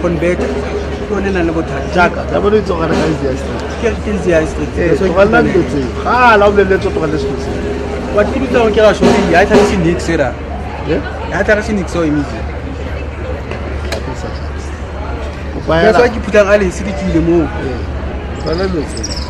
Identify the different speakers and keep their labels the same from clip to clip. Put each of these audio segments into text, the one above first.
Speaker 1: convert to ne na le bothata
Speaker 2: Jaka ya bona itso kana ka Easy Street
Speaker 1: ke Easy Street
Speaker 2: so ga la ntse ga la o le letso to ka le street
Speaker 1: wa tibutsa go ke ga shopping ya tla se nix era ya tla se nix o imidi ya so ke phutang a le se dikile mo
Speaker 2: bana letso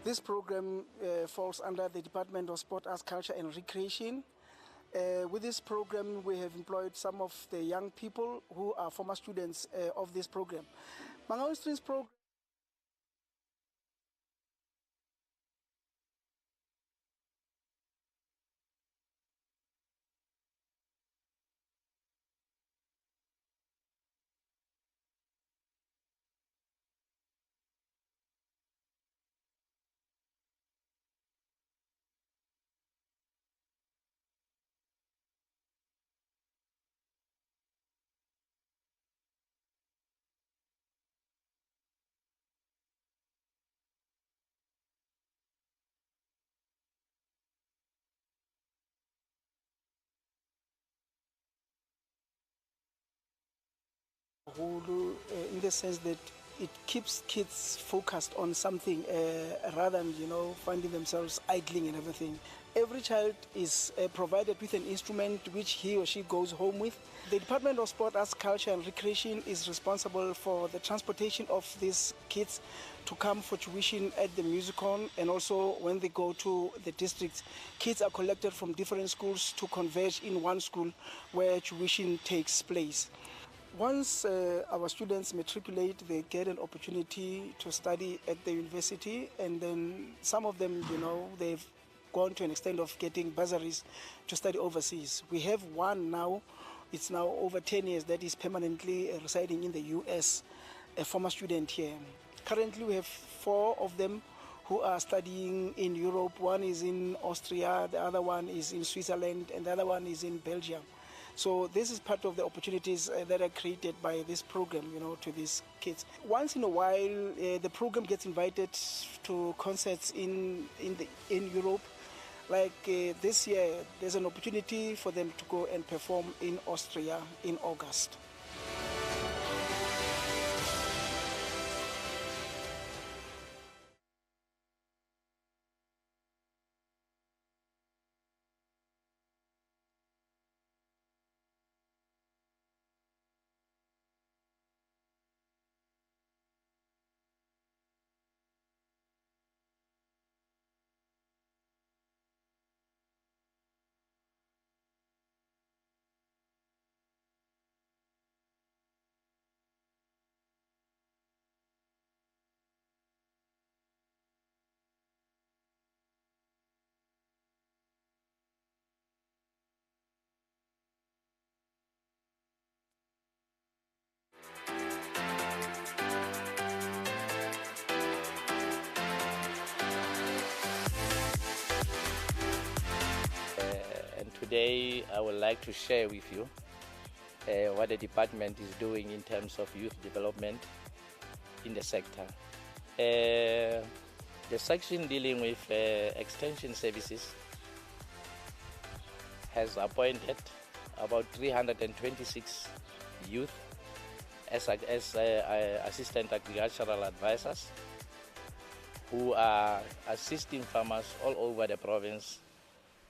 Speaker 3: This program falls under the Department of Sport, Arts, Culture and Recreation. With this program, we have employed some of the young people who are former students of this program. Mangaung Strings program in the sense that it keeps kids focused on something rather than finding themselves idling and everything. Every child is provided with an instrument which he or she goes home with. The Department of Sport, Arts, Culture and Recreation is responsible for the transportation of these kids to come for tuition at the Musicon, and also when they go to the districts, kids are collected from different schools to converge in one school where tuition takes place. Once our students matriculate, they get an opportunity to study at the university, and then some of them, they've gone to an extent of getting bursaries to study overseas. We have one now, it's now over 10 years, that is permanently residing in the US, a former student here. Currently we have 4 of them who are studying in Europe. One is in Austria, the other one is in Switzerland, and the other one is in Belgium. So this is part of the opportunities that are created by this program, to these kids. Once in a while, the program gets invited to concerts in Europe. Like this year, there's an opportunity for them to go and perform in Austria in August.
Speaker 4: Today, I would like to share with you what the department is doing in terms of youth development in the sector. The section dealing with extension services has appointed about 326 youth as assistant agricultural advisors who are assisting farmers all over the province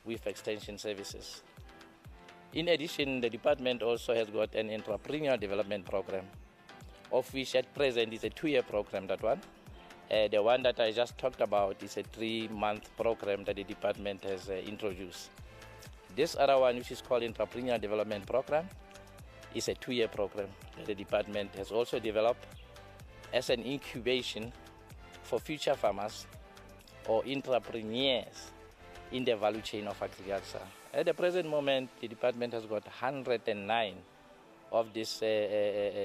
Speaker 4: with extension services. In addition, the department also has got an entrepreneurial development program, of which at present is a 2-year program, that one. The one that I just talked about is a 3-month program that the department has introduced. This other one, which is called entrepreneurial development program, is a 2-year program that the department has also developed as an incubation for future farmers or entrepreneurs in the value chain of agriculture. At the present moment, the department has got 109 of these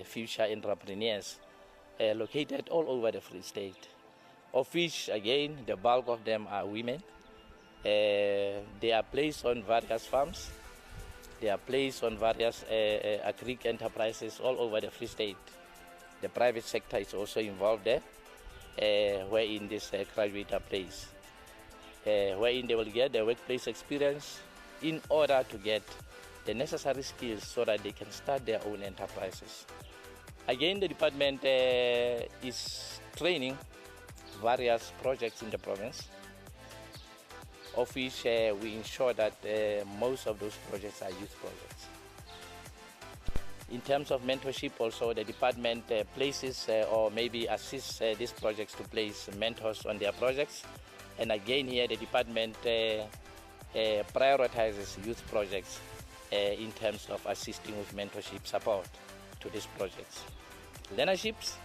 Speaker 4: future entrepreneurs located all over the Free State, of which, again, the bulk of them are women. They are placed on various farms. They are placed on various agri enterprises all over the Free State. The private sector is also involved there, wherein this graduate are placed. Wherein they will get the workplace experience in order to get the necessary skills so that they can start their own enterprises. Again, the department is training various projects in the province, of which we ensure that most of those projects are youth projects. In terms of mentorship, also the department places or maybe assists these projects to place mentors on their projects. And again here the department prioritizes youth projects in terms of assisting with mentorship support to these projects. Learnerships,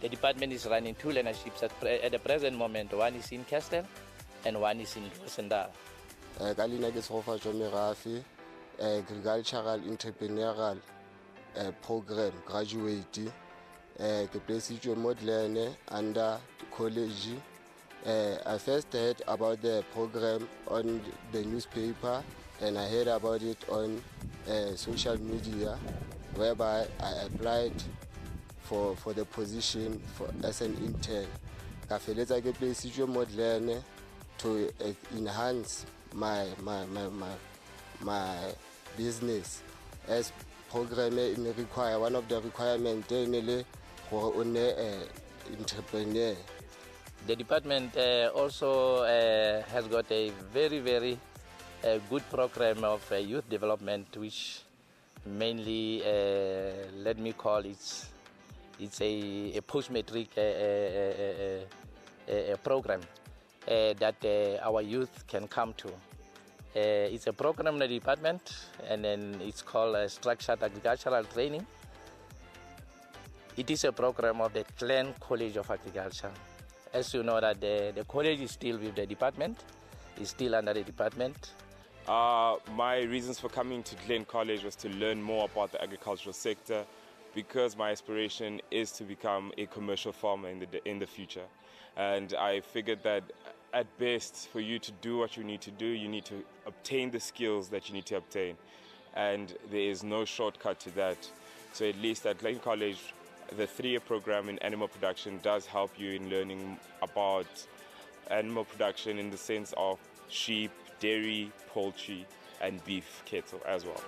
Speaker 4: the department is running 2 learnerships at the present moment. One is in Castel and one is in Rosendal.
Speaker 5: Kalina ke Sofa Jomerafi, agricultural entrepreneurial program graduate ke placed modern under college. I first heard about the program on the newspaper and I heard about it on social media, whereby I applied for the position as an intern. I feletsa ke placed modern to enhance my business as program require. One of the requirements for entrepreneur.
Speaker 4: The department also has got a very good program of youth development, which mainly let me call it's a post-matric program that our youth can come to. It's a program in the department, and then it's called Structured Agricultural Training. It is a program of the Glen College of Agriculture. As you know that the college is still with the department, is still under the department.
Speaker 6: My reasons for coming to Glen College was to learn more about the agricultural sector, because my aspiration is to become a commercial farmer in the future. And I figured that at best, for you to do what you need to do, you need to obtain the skills that you need to obtain. And there is no shortcut to that. So at least at Glen College, the 3-year program in animal production does help you in learning about animal production in the sense of sheep, dairy, poultry, and beef cattle as well.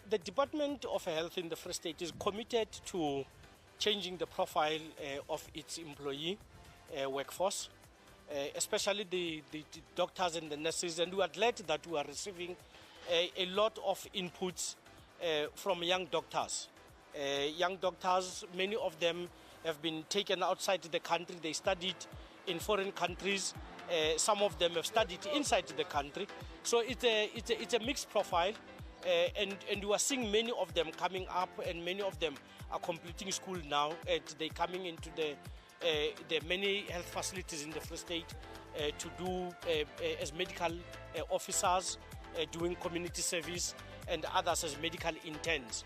Speaker 7: The Department of Health in the Free State is committed to changing the profile of its employee workforce, especially the doctors and the nurses, and we are glad that we are receiving a lot of inputs from young doctors. Young doctors, many of them have been taken outside the country. They studied in foreign countries. Some of them have studied inside the country. So it's a mixed profile. And we are seeing many of them coming up, and many of them are completing school now. They're coming into the many health facilities in the Free State to do as medical officers, doing community service, and others as medical interns.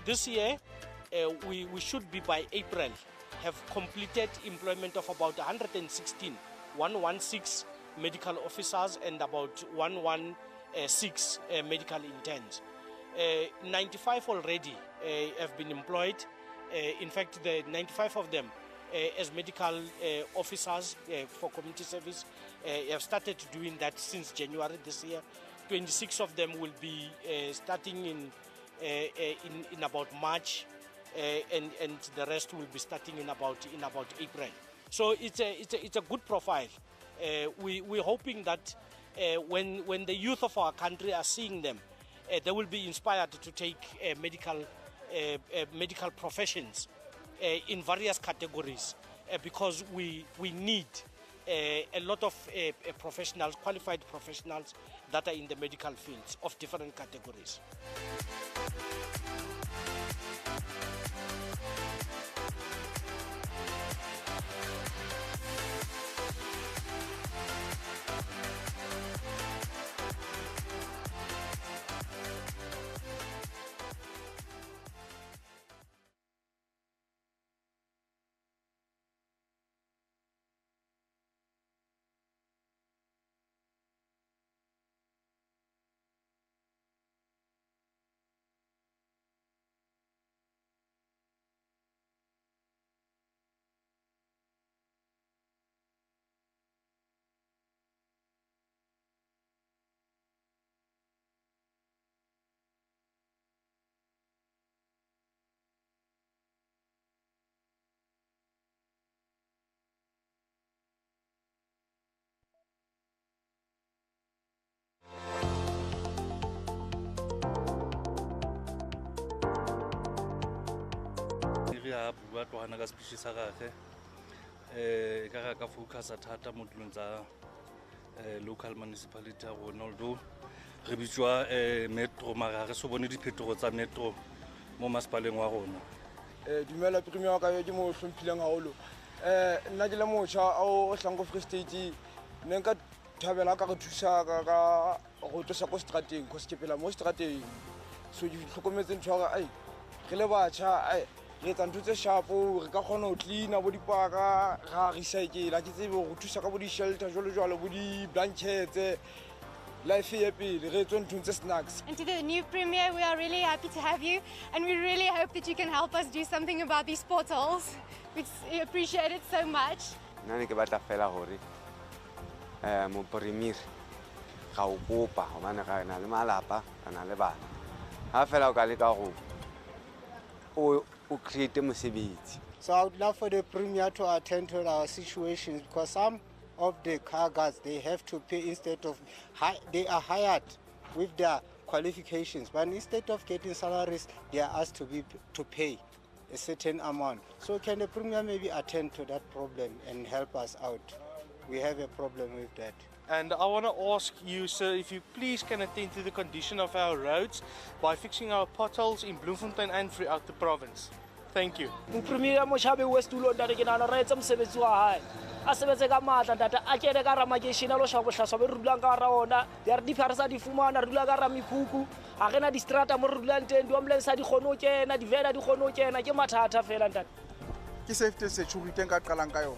Speaker 7: This year, we should be by April have completed employment of about 116 medical officers and about 116 medical interns. 95 already have been employed. In fact, the 95 of them as medical officers for community service have started doing that since January this year. 26 of them will be starting in about March, and the rest will be starting in about April. So it's a good profile. We're hoping that when the youth of our country are seeing them, they will be inspired to take medical professions in various categories, because we need a lot of professionals, qualified professionals that are in the medical fields of different categories.
Speaker 8: Ha bua tlohana ka species sa gagwe ka focusa thata mo dilong tsa local municipality ya rona, although re bitswa metro mara re so bone diphetogo tsa metro mo masepaleng wa rona.
Speaker 9: Dumela premier ka yo ke mo hlomphileng haholo nna ke le motjha o hlango Free State ne nka thabela ka re thusa ka go tlosa ko strateng go se pela mo strateng so di tlhokometse ntho ga ai re le batjha ai re tsa ntho tse shapo re ka kgona ho cleana bo dipaka ra recycle ke tsebe go thusa ka bo di shelter jolo bo di blankets life e pele re tswe ntho tse snacks.
Speaker 10: And to the new premier, we are really happy to have you, and we really hope that you can help us do something about these potholes. We appreciate it so much.
Speaker 11: Nna ne ke batla fela hore mo premier ga o kopa hobane ga na le malapa kana le bana ha fela o ka le ka go o create mosebetsi.
Speaker 12: So I would love for the premier to attend to our situations, because some of the car guards, they have to pay instead of they are hired with their qualifications, but instead of getting salaries, they are asked to pay a certain amount. So can the premier maybe attend to that problem and help us out? We have a problem with that.
Speaker 7: And I want to ask you, sir, if you please can attend to the condition of our roads by fixing our potholes in Bloemfontein and throughout the province. Thank you.
Speaker 3: Premier Mochabe Westulo that again on a red some Sebezua. A Sebezega that I get a Garamagation, Shabo Rulanga Raona, they are the Parasa di Fumana, Rulaga Mikuku, Arena di Strata Morulante, Duamlen di Honoke, and the Vera di Honoke, and I Matata Felantan.
Speaker 2: Ki safety se chubi tenka kalankayo.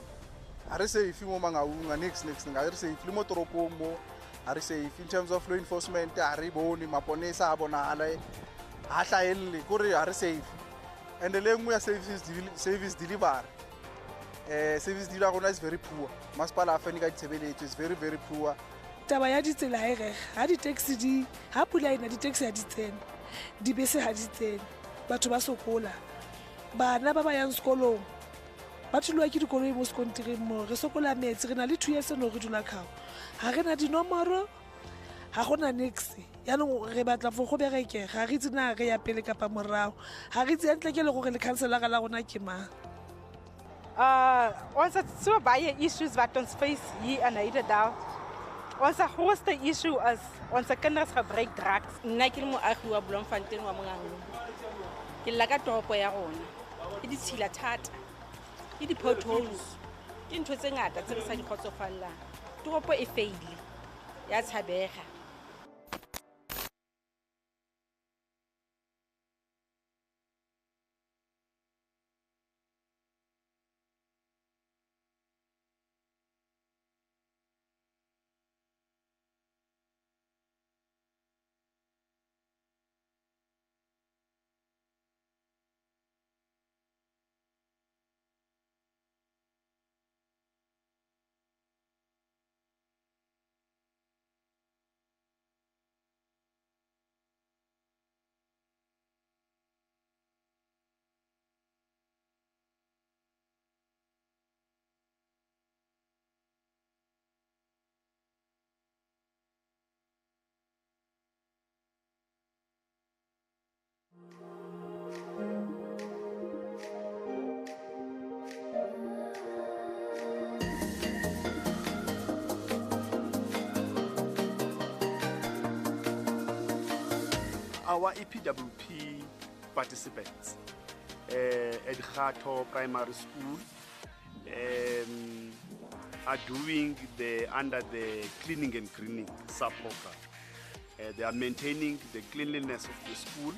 Speaker 2: Are safe mo manga unga next are safe limo toropomo, are safe in terms of law enforcement, are boni maponesa abonale, Hataeli, Kuri are safe. And the language service deliver. Service delivery is very poor. Maspala Africa is very, very poor.
Speaker 13: Taba ya ditsela ere ha di taxi di ha pula ina di taxi ha di tsena di bese ha di tsena batho ba sokola bana ba ba yang sekolong ba tshulwa ke dikoloi mo sekontireng mo re sokola metsi re na le 2 years no re dula khao ha re na dinomoro ha gona nix yaanong re batla for go bereke ga re tsena re ya pele kapa morao ha re tse ntle ke le gore le councilor la rona ke mang.
Speaker 14: Ons het so baie issues wat ons face hier in Nederland. Ons grootste issue is ons kinders gebruik drugs.
Speaker 15: Nna ke le moagi wa Bloemfontein wa Mongango. Ke lla ka toropo ya rona. Ke di tshila thata. Ke di potholes. Ke ntho tse ngata tse re sa di kgotsofallang. Toropo e faile. Ya tshabega.
Speaker 16: our EPWP participants at Khato Primary School are doing under the cleaning and greening sub-program. They are maintaining the cleanliness of the school.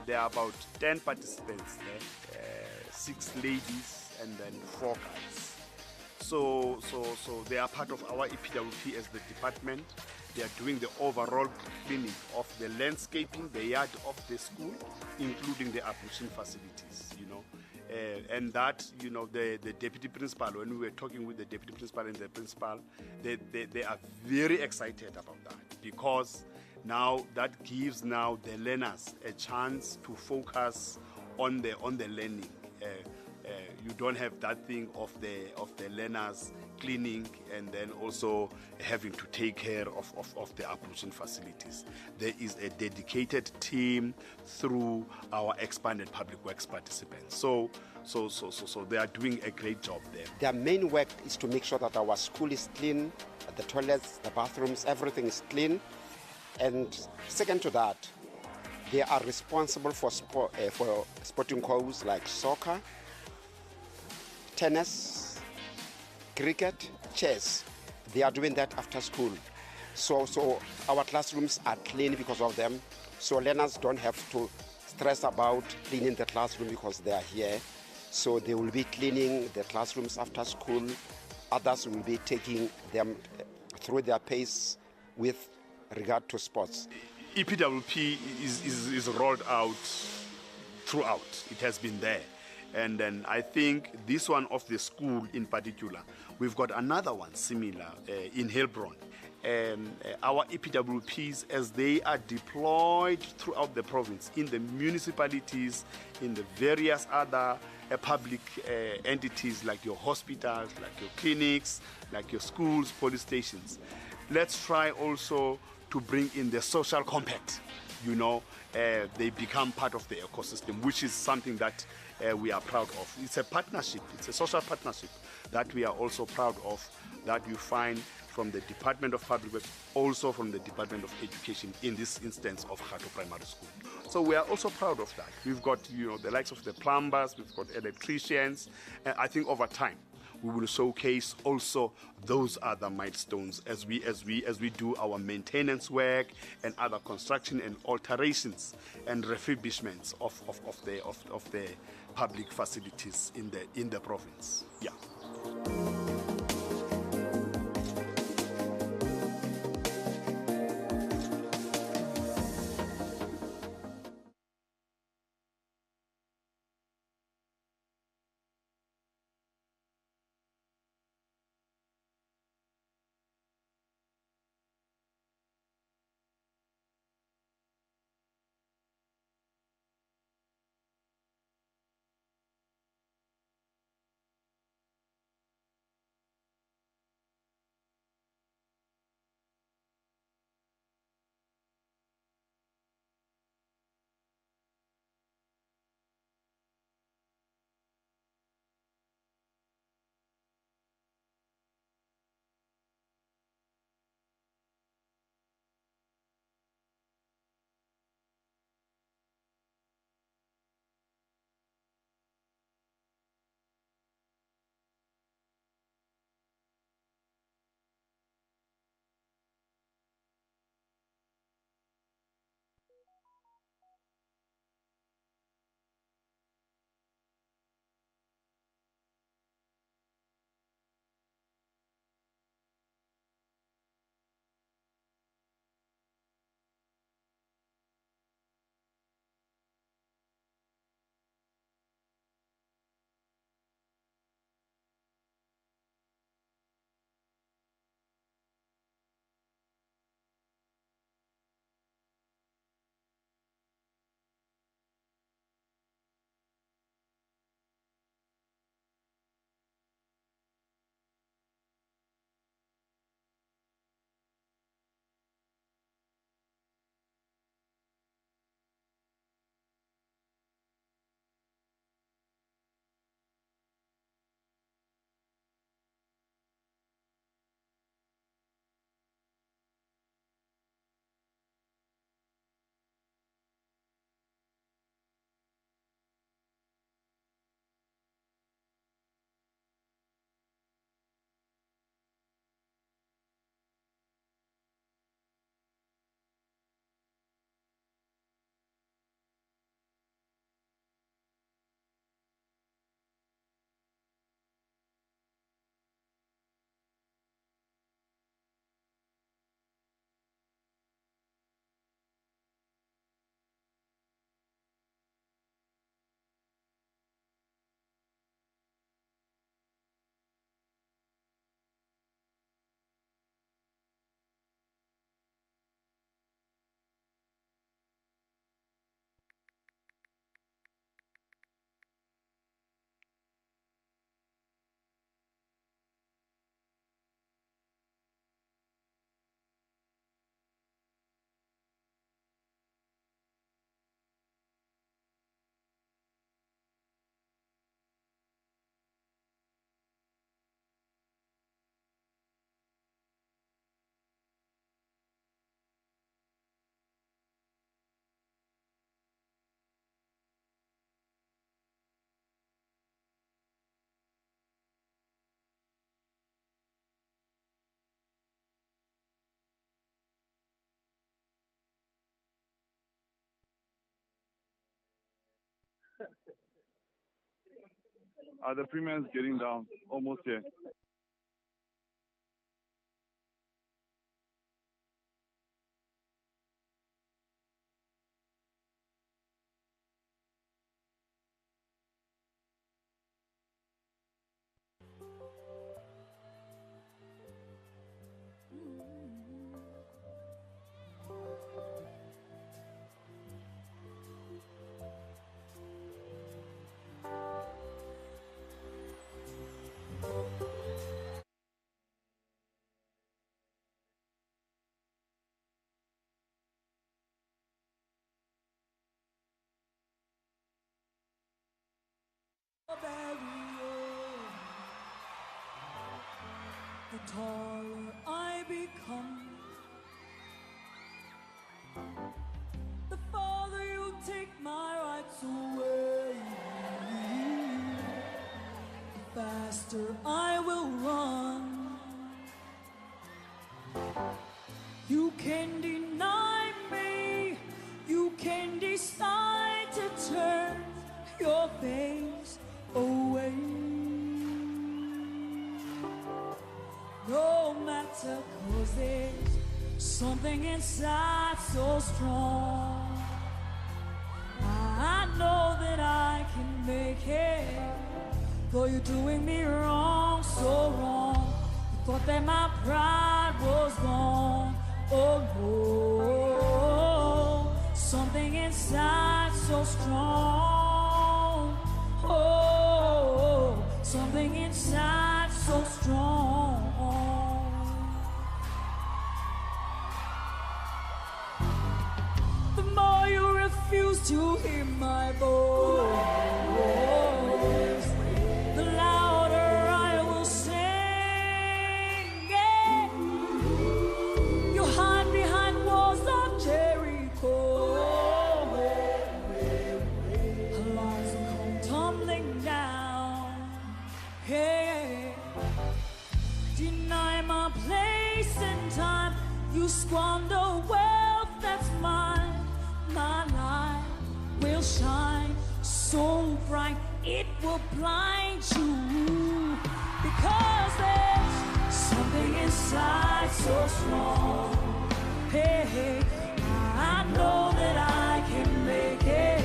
Speaker 16: There are about 10 participants there, 6 ladies and then 4 guys. So they are part of our EPWP as the department. They are doing the overall cleaning of the landscaping, the yard of the school, including the ablution facilities, you know. And that, you know, the deputy principal, when we were talking with the deputy principal and the principal, they are very excited about that, because now that gives now the learners a chance to focus on the learning. You don't have that thing of the learners cleaning and then also having to take care of the ablution facilities. There is a dedicated team through our expanded public works participants. So they are doing a great job there.
Speaker 17: Their main work is to make sure that our school is clean, the toilets, the bathrooms, everything is clean. And second to that, they are responsible for sporting codes like soccer, tennis, cricket, chess. They are doing that after school. So our classrooms are clean because of them. So learners don't have to stress about cleaning the classroom because they are here. So they will be cleaning the classrooms after school. Others will be taking them through their pace with regard to sports.
Speaker 16: EPWP is rolled out throughout. It has been there. And then I think this one of the school in particular, we've got another one similar in Heilbron. Our EPWPs, as they are deployed throughout the province, in the municipalities, in the various other public entities like your hospitals, like your clinics, like your schools, police stations. Let's try also to bring in the social compact. You know, they become part of the ecosystem, which is something that we are proud of. It's a partnership, it's a social partnership that we are also proud of, that you find from the Department of Public Works, also from the Department of Education, in this instance of Khato Primary School. So we are also proud of that. We've got, you know, the likes of the plumbers, we've got electricians, and I think over time we will showcase also those other milestones as we do our maintenance work and other construction and alterations and refurbishments of the public facilities in the province. Yeah.
Speaker 18: The premium is getting down, almost here.
Speaker 19: The taller I become, the farther you take my rights away. The faster I will run. You can deny me, you can decide to turn your face away. No matter, 'cause there's something inside so strong. I know that I can make it, though you're doing me wrong, so wrong. You thought that my pride was gone. Oh no, something inside so strong. Oh, something inside so strong. The more you refuse to hear my voice, the louder I will sing. Yeah. You hide behind walls of Jericho. Alarms will come tumbling down. Hey, deny my place in time. You squander wealth that's mine. My light will shine so bright it will blind you, because there's something inside so strong. Hey, hey, I know that I can make it,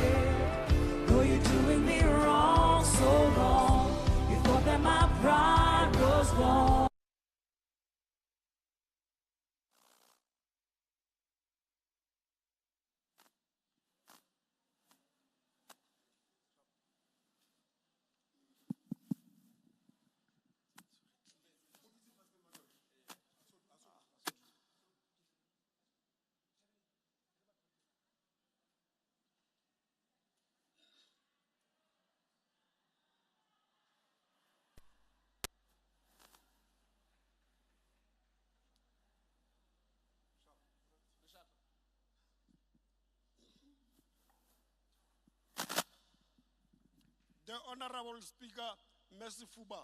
Speaker 19: though you're doing me wrong, so wrong. You thought that my pride was gone.
Speaker 20: The Honorable Speaker, Mercy Fuba.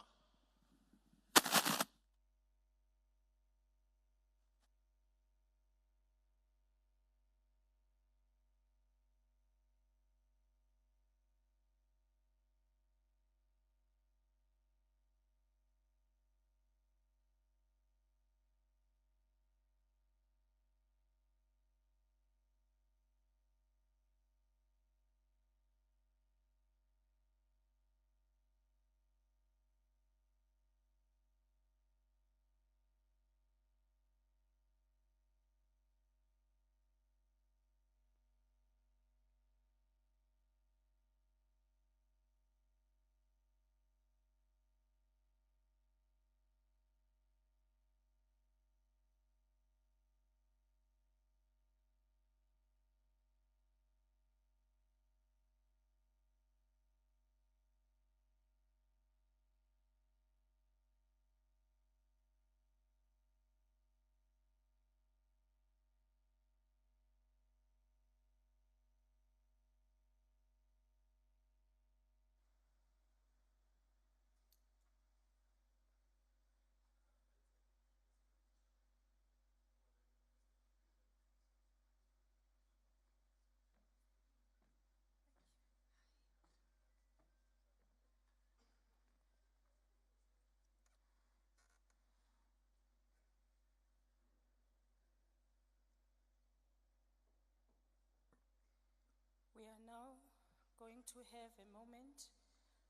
Speaker 21: to have a moment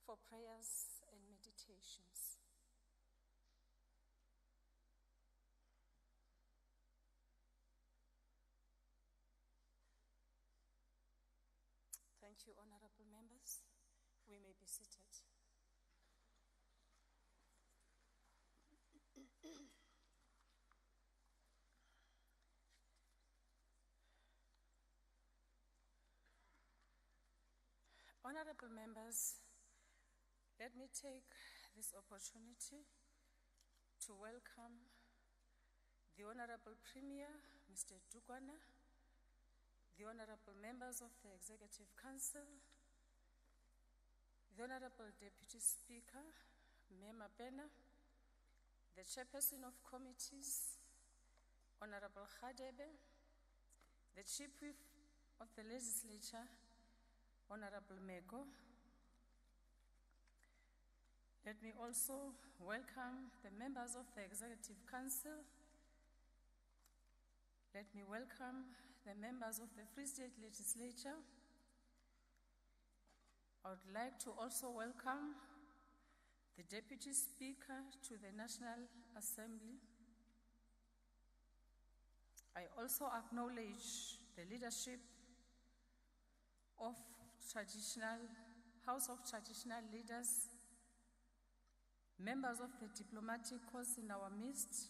Speaker 21: for prayers and meditations. Thank you, honorable members. We may be seated. Honorable members, let me take this opportunity to welcome the Honorable Premier, Mr. Dukwana, the Honorable members of the Executive Council, the Honorable Deputy Speaker, Mema Pena, the Chairperson of Committees, Honorable Khadebe, the Chief Whip of the Legislature, Honorable Mego. Let me also welcome the members of the Executive Council. Let me welcome the members of the Free State Legislature. I would like to also welcome the Deputy Speaker to the National Assembly. I also acknowledge the leadership of House of Traditional Leaders, members of the diplomatic corps in our midst,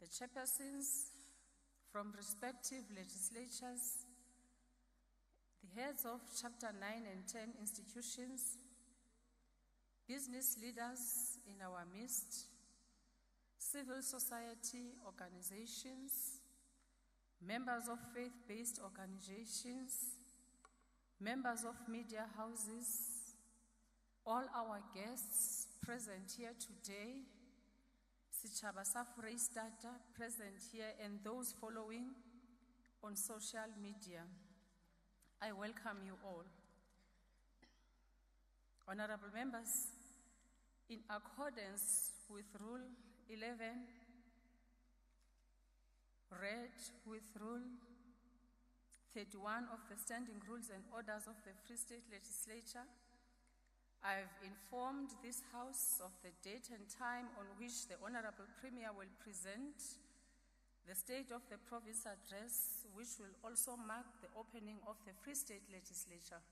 Speaker 21: the chairpersons from respective legislatures, the heads of Chapter 9 and 10 institutions, business leaders in our midst, civil society organizations, members of faith-based organizations, members of media houses, all our guests present here today, Sitjhaba sa Foreisetata present here, and those following on social media. I welcome you all. Honorable members, in accordance with Rule 11, read with Rule 31 of the Standing Rules and Orders of the Free State Legislature, I have informed this House of the date and time on which the Honorable Premier will present the State of the Province Address, which will also mark the opening of the Free State Legislature.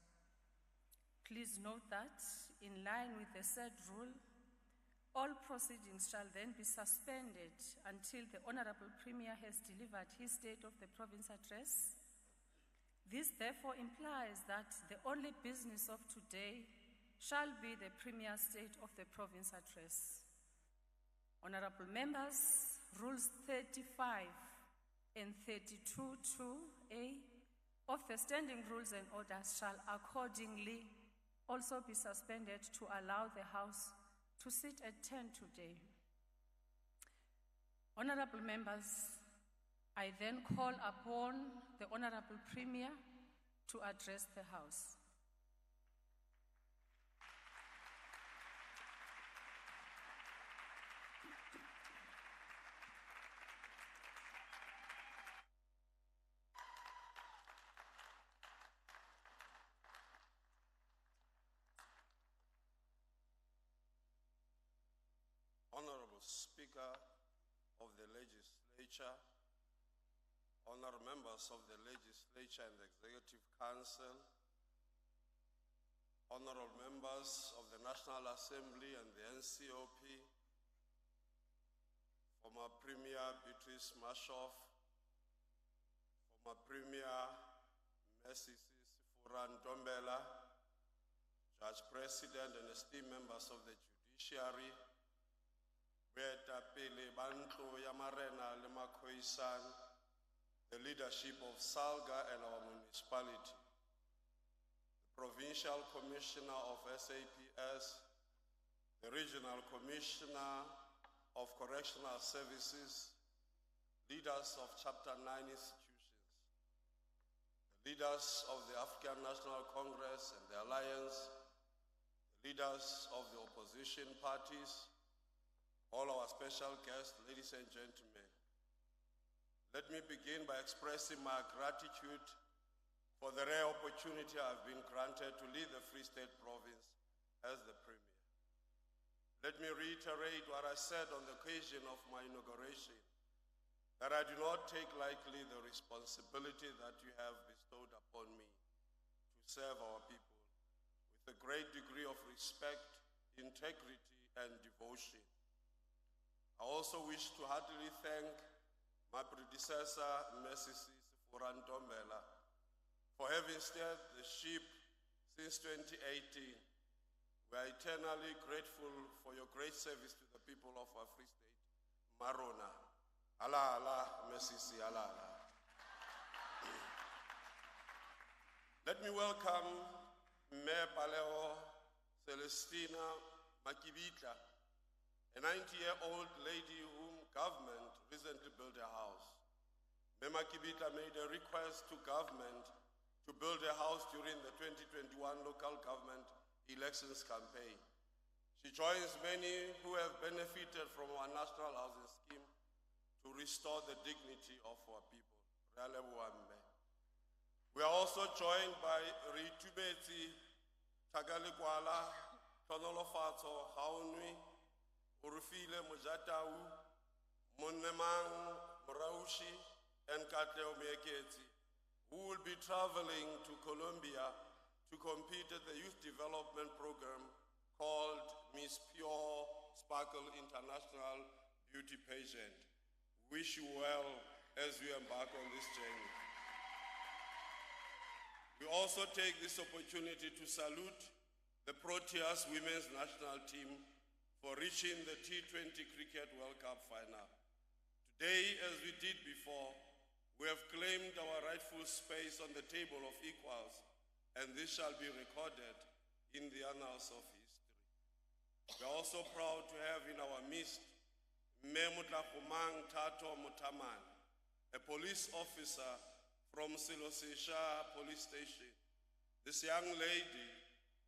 Speaker 21: Please note that, in line with the said rule, all proceedings shall then be suspended until the Honorable Premier has delivered his State of the Province Address. This therefore implies that the only business of today shall be the Premier's State of the Province Address. Honorable members, Rules 35 and 32(2)(a) of the Standing Rules and Orders shall accordingly also be suspended to allow the House to sit at 10 today. Honorable members, I then call upon the Honorable Premier to address the House.
Speaker 22: Honorable Speaker of the Legislature, honorable members of the Legislature and the Executive Council, honorable members of the National Assembly and the NCOP, former Premier Beatrice Mashoff, former Premier Mrs. Sifuran Ntombela, Judge President and esteemed members of the Judiciary, the leadership of Salga and our municipality, the Provincial Commissioner of SAPS, the Regional Commissioner of Correctional Services, leaders of Chapter 9 institutions, the leaders of the African National Congress and the Alliance, the leaders of the opposition parties, all our special guests, ladies and gentlemen. Let me begin by expressing my gratitude for the rare opportunity I've been granted to lead the Free State Province as the Premier. Let me reiterate what I said on the occasion of my inauguration, that I do not take lightly the responsibility that you have bestowed upon me to serve our people with a great degree of respect, integrity, and devotion. I also wish to heartily thank my predecessor, Mrs. Furantombela, for having steered the ship since 2018. We are eternally grateful for your great service to the people of our Free State. Marona. Allah, Allah, Mrs. Allah, Allah. Let me welcome Mayor Paleo Celestina Makibitla, a 90-year-old lady whom government recently built a house. Mayor Makibitla made a request to government to build a house during the 2021 local government elections campaign. She joins many who have benefited from our national housing scheme to restore the dignity of our people. We are also joined by Ritumeti Tagalikwala, Tonolofato Haunui, Urufile Mujatau, Munemang Muraushi, and Katleo Meketi, who will be traveling to Colombia to compete at the youth development program called Miss Pure Sparkle International Beauty Pageant. Wish you well as we embark on this journey. We also take this opportunity to salute the Proteas women's national team for reaching the T20 Cricket World Cup final. Today, as we did before, we have claimed our rightful space on the table of equals, and this shall be recorded in the annals of history. We are also proud to have in our midst Memutlakumang Tato Mutaman, a police officer from Silosisha Police Station. This young lady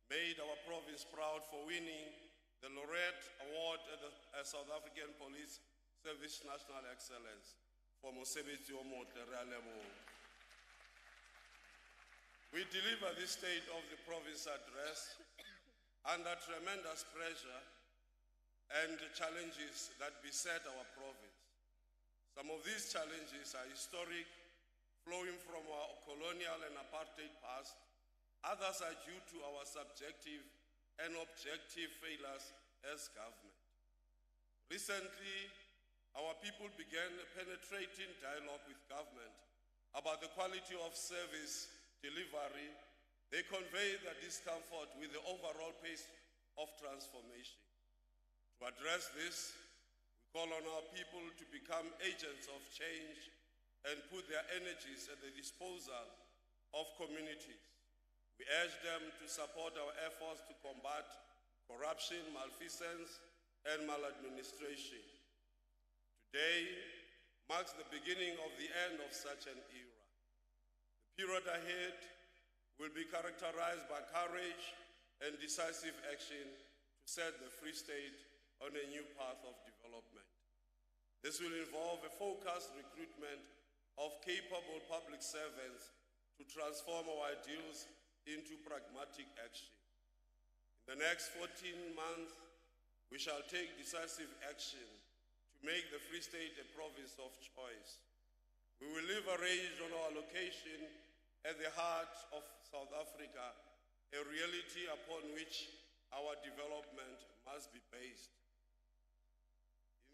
Speaker 22: made our province proud for winning the Laureate Award at the South African Police Service National Excellence for Mosebetsi Omotle Realebo. We deliver this state of the province address under tremendous pressure and the challenges that beset our province. Some of these challenges are historic, flowing from our colonial and apartheid past. Others are due to our subjective and objective failures as government. Recently, our people began a penetrating dialogue with government about the quality of service delivery. They convey their discomfort with the overall pace of transformation. To address this, we call on our people to become agents of change and put their energies at the disposal of communities. We urge them to support our efforts to combat corruption, malfeasance, and maladministration. Today marks the beginning of the end of such an era. The period ahead will be characterized by courage and decisive action to set the Free State on a new path of development. This will involve a focused recruitment of capable public servants to transform our ideals into pragmatic action. In the next 14 months, we shall take decisive action to make the Free State a province of choice. We will leverage on our location at the heart of South Africa, a reality upon which our development must be based.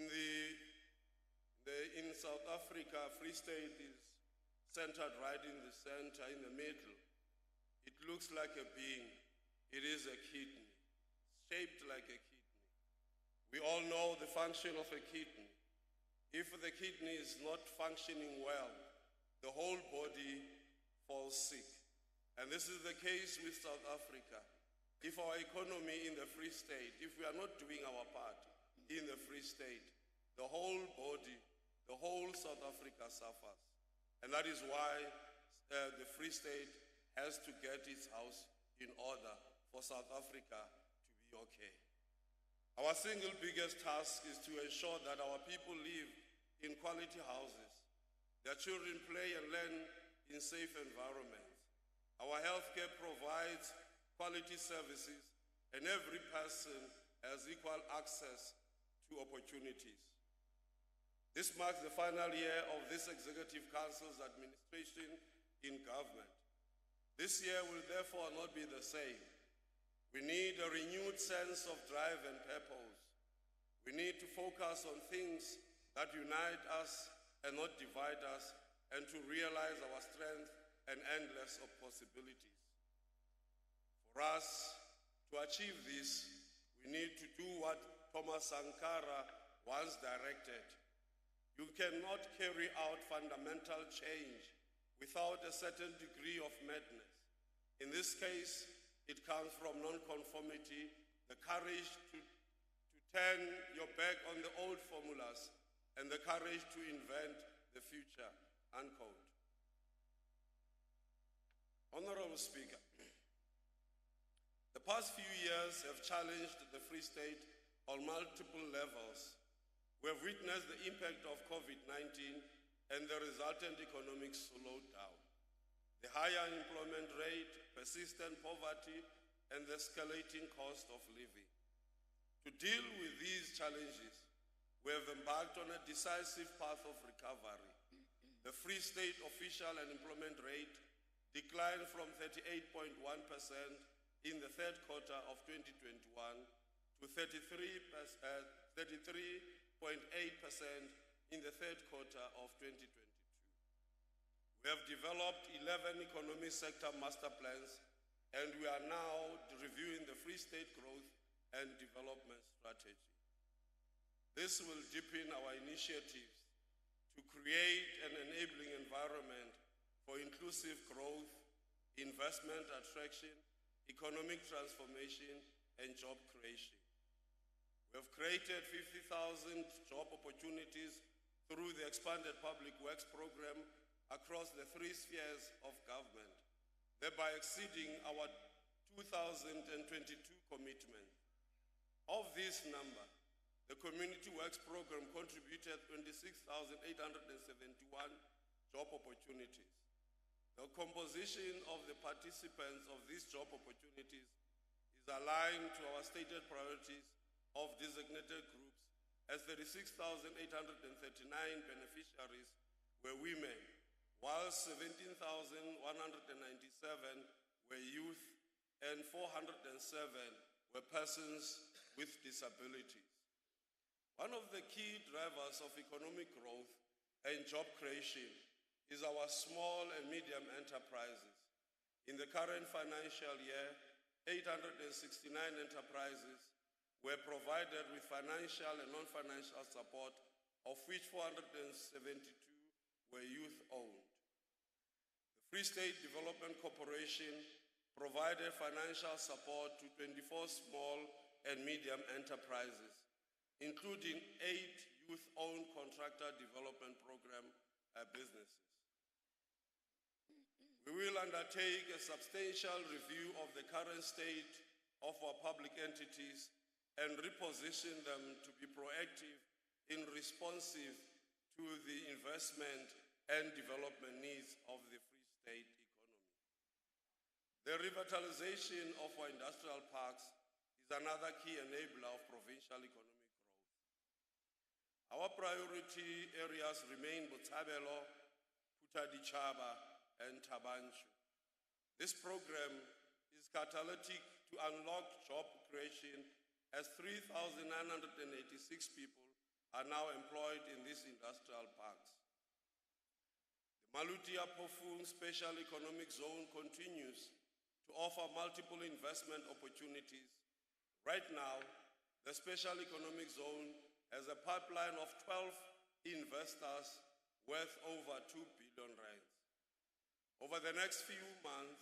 Speaker 22: In South Africa, Free State is centered right in the center, in the middle. It looks like a being. It is a kidney, shaped like a kidney. We all know the function of a kidney. If the kidney is not functioning well, the whole body falls sick. And this is the case with South Africa. If our economy in the Free State, if we are not doing our part in the Free State, the whole body, the whole South Africa suffers. And that is why the Free State has to get its house in order for South Africa to be okay. Our single biggest task is to ensure that our people live in quality houses. Their children play and learn in safe environments. Our healthcare provides quality services, and every person has equal access to opportunities. This marks the final year of this Executive Council's administration in government. This year will therefore not be the same. We need a renewed sense of drive and purpose. We need to focus on things that unite us and not divide us, and to realize our strength and endless of possibilities. For us to achieve this, we need to do what Thomas Sankara once directed. You cannot carry out fundamental change without a certain degree of madness. In this case, it comes from non-conformity, the courage to turn your back on the old formulas, and the courage to invent the future, unquote. Honorable Speaker, the past few years have challenged the Free State on multiple levels. We have witnessed the impact of COVID-19 and the resultant economic slowdown, the higher unemployment rate, persistent poverty, and the escalating cost of living. To deal with these challenges, we have embarked on a decisive path of recovery. The Free State official unemployment rate declined from 38.1% in the third quarter of 2021 to 33.8% in the third quarter of 2022. We have developed 11 economic sector master plans, and we are now reviewing the Free State growth and development strategy. This will deepen our initiatives to create an enabling environment for inclusive growth, investment attraction, economic transformation, and job creation. We have created 50,000 job opportunities through the expanded public works program across the three spheres of government, thereby exceeding our 2022 commitment. Of this number, the Community Works Program contributed 26,871 job opportunities. The composition of the participants of these job opportunities is aligned to our stated priorities of designated groups, as 36,839 beneficiaries were women, while 17,197 were youth and 407 were persons with disabilities. One of the key drivers of economic growth and job creation is our small and medium enterprises. In the current financial year, 869 enterprises were provided with financial and non-financial support, of which 472 were youth-owned. The Free State Development Corporation provided financial support to 24 small and medium enterprises, including 8 youth-owned contractor development program businesses. We will undertake a substantial review of the current state of our public entities and reposition them to be proactive and responsive to the investment and development needs of the Free State economy. The revitalization of our industrial parks is another key enabler of provincial economic growth. Our priority areas remain Botshabelo, Putadichaba, and Tabanchu. This program is catalytic to unlock job creation, as 3,986 people are now employed in these industrial parks. The Malutia Pofung Special Economic Zone continues to offer multiple investment opportunities. Right now, the Special Economic Zone has a pipeline of 12 investors worth over 2 billion rands. Over the next few months,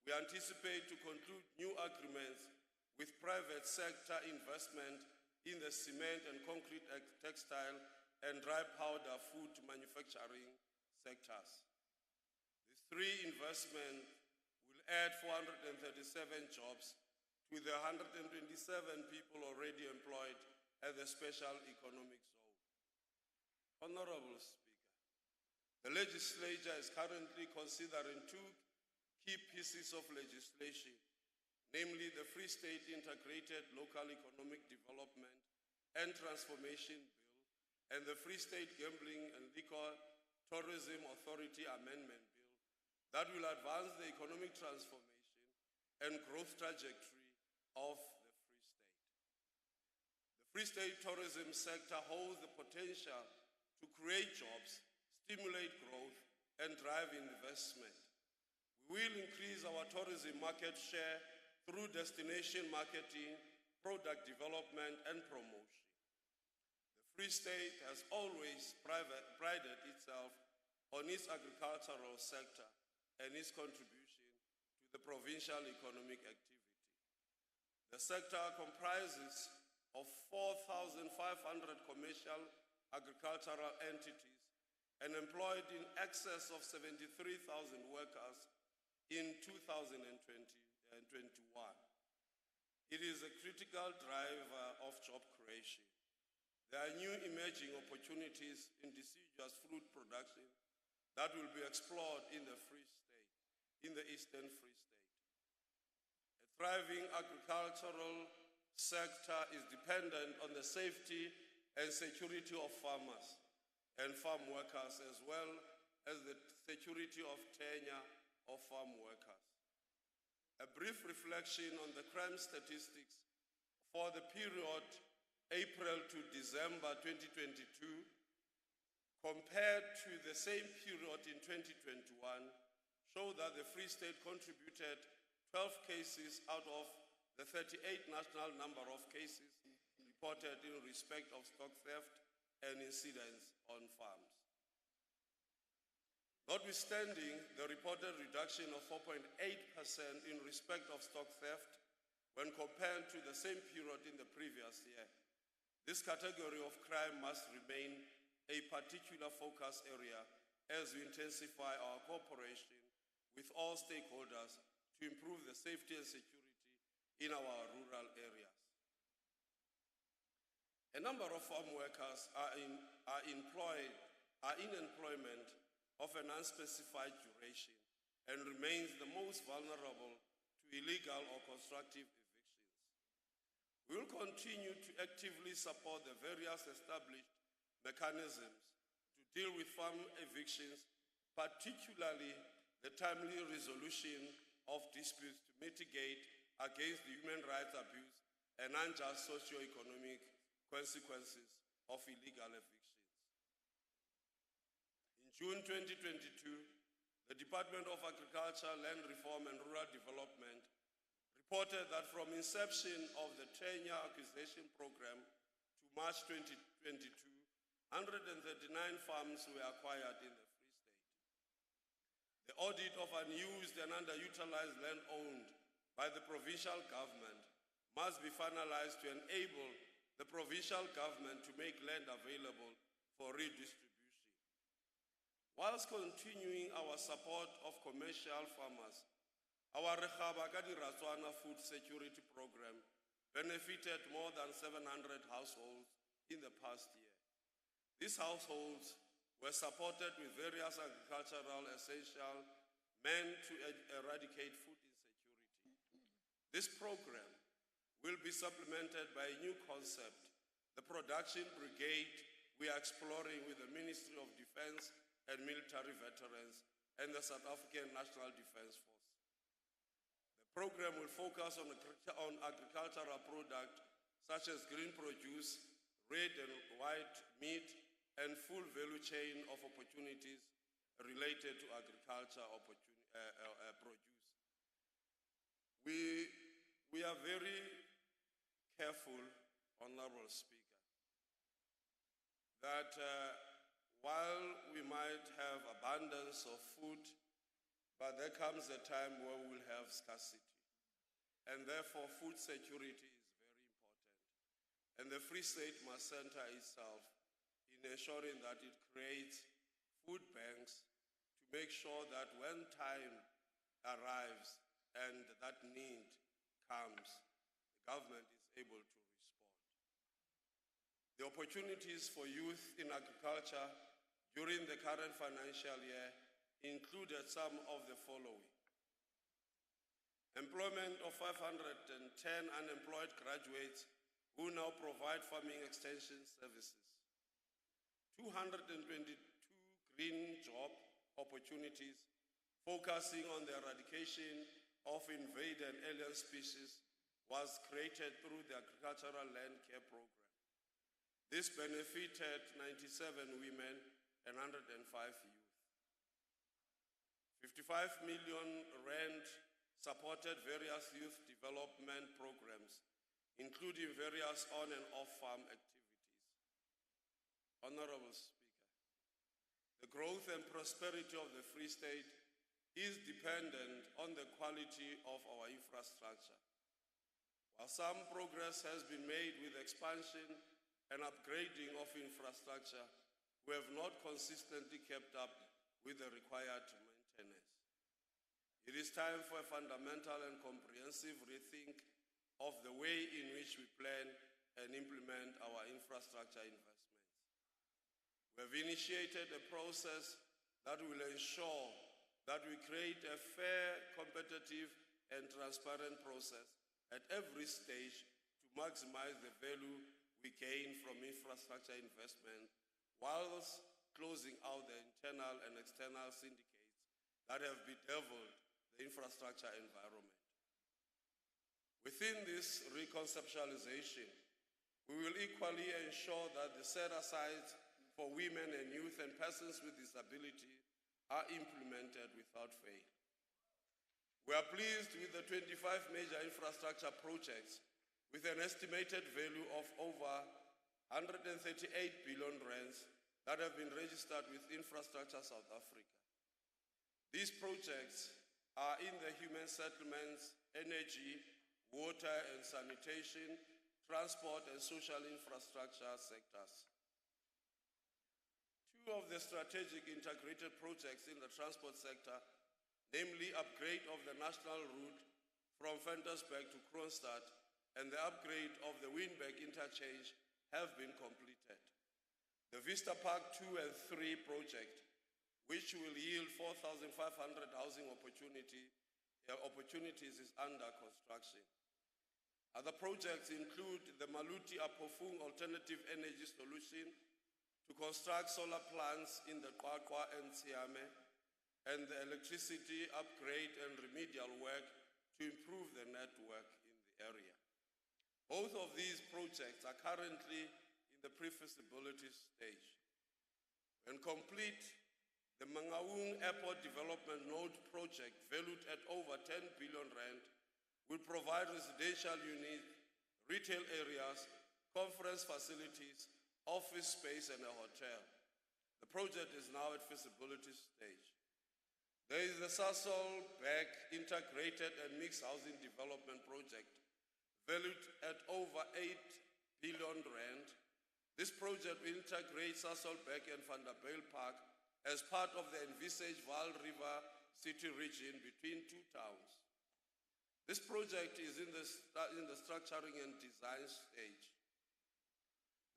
Speaker 22: we anticipate to conclude new agreements with private sector investment in the cement and concrete, textile, and dry powder food manufacturing sectors. These 3 investments will add 437 jobs to the 127 people already employed at the Special Economic Zone. Honorable Speaker, the legislature is currently considering 2 key pieces of legislation, namely the Free State Integrated Local Economic Development and Transformation Bill and the Free State Gambling and Liquor Tourism Authority Amendment Bill that will advance the economic transformation and growth trajectory of the Free State. The Free State tourism sector holds the potential to create jobs, stimulate growth, and drive investment. We will increase our tourism market share through destination marketing, product development, and promotion. The Free State has always prided itself on its agricultural sector and its contribution to the provincial economic activity. The sector comprises of 4,500 commercial agricultural entities and employed in excess of 73,000 workers in 2021. It is a critical driver of job creation. There are new emerging opportunities in deciduous fruit production that will be explored in the Free State, in the Eastern Free State. A thriving agricultural sector is dependent on the safety and security of farmers and farm workers, as well as the security of tenure of farm workers. A brief reflection on the crime statistics for the period April to December 2022 compared to the same period in 2021 show that the Free State contributed 12 cases out of the 38 national number of cases reported in respect of stock theft and incidents on farms. Notwithstanding the reported reduction of 4.8% in respect of stock theft when compared to the same period in the previous year, this category of crime must remain a particular focus area as we intensify our cooperation with all stakeholders to improve the safety and security in our rural areas. A number of farm workers are in employment of an unspecified duration and remains the most vulnerable to illegal or constructive evictions. We will continue to actively support the various established mechanisms to deal with farm evictions, particularly the timely resolution of disputes to mitigate against the human rights abuse and unjust socio-economic consequences of illegal evictions. In June 2022, the Department of Agriculture, Land Reform and Rural Development reported that from inception of the 10-year acquisition program to March 2022, 139 farms were acquired in the Free State. The audit of unused and underutilized land owned by the provincial government must be finalized to enable the provincial government to make land available for redistribution. Whilst continuing our support of commercial farmers, our Rekhaba ka Diratswana food security program benefited more than 700 households in the past year. These households were supported with various agricultural essentials meant to eradicate food insecurity. This program will be supplemented by a new concept, the production brigade we are exploring with the Ministry of Defense and Military Veterans and the South African National Defense Force. The program will focus on agricultural products such as green produce, red and white meat, and full value chain of opportunities related to agriculture produce. We are very careful, Honorable Speaker, that while we might have abundance of food, but there comes a time where we will have scarcity. And therefore, food security is very important. And the Free State must center itself in ensuring that it creates food banks to make sure that when time arrives and that need comes, the government is able to respond. The opportunities for youth in agriculture during the current financial year included some of the following. employment of 510 unemployed graduates who now provide farming extension services, 222 green job opportunities focusing on the eradication of invaded alien species was created through the Agricultural Land Care Program. This benefited 97 women and 105 youth. 55 million rand supported various youth development programs, including various on and off-farm activities. Honorable Speaker, the growth and prosperity of the Free State is dependent on the quality of our infrastructure. While some progress has been made with expansion and upgrading of infrastructure, we have not consistently kept up with the required maintenance. It is time for a fundamental and comprehensive rethink of the way in which we plan and implement our infrastructure investments. We have initiated a process that will ensure that we create a fair, competitive, and transparent process at every stage to maximize the value we gain from infrastructure investment, whilst closing out the internal and external syndicates that have bedeviled the infrastructure environment. Within this reconceptualization, we will equally ensure that the set-asides for women and youth and persons with disability are implemented without fail. We are pleased with the 25 major infrastructure projects with an estimated value of over 138 billion rands that have been registered with Infrastructure South Africa. These projects are in the human settlements, energy, water and sanitation, transport and social infrastructure sectors. Two of the strategic integrated projects in the transport sector, namely upgrade of the national route from Ventersburg to Kroonstad and the upgrade of the Wynberg interchange, have been completed. The Vista Park 2 and 3 project, which will yield 4,500 housing opportunities, is under construction. Other projects include the Maluti Apofung Alternative Energy Solution to construct solar plants in the Qwaqwa and Siame, and the electricity upgrade and remedial work to improve the network in the area. Both of these projects are currently in the pre-feasibility stage. When complete, the Mangaung Airport Development Node project, valued at over 10 billion rand, will provide residential units, retail areas, conference facilities, office space, and a hotel. The project is now at feasibility stage. There is the Sasol-Beck Integrated and Mixed Housing Development Project, valued at over 8 billion rand. This project will integrate Sasol-Beck and Vanderbijl Park as part of the envisaged Vaal River City region between two towns. This project is in the structuring and design stage.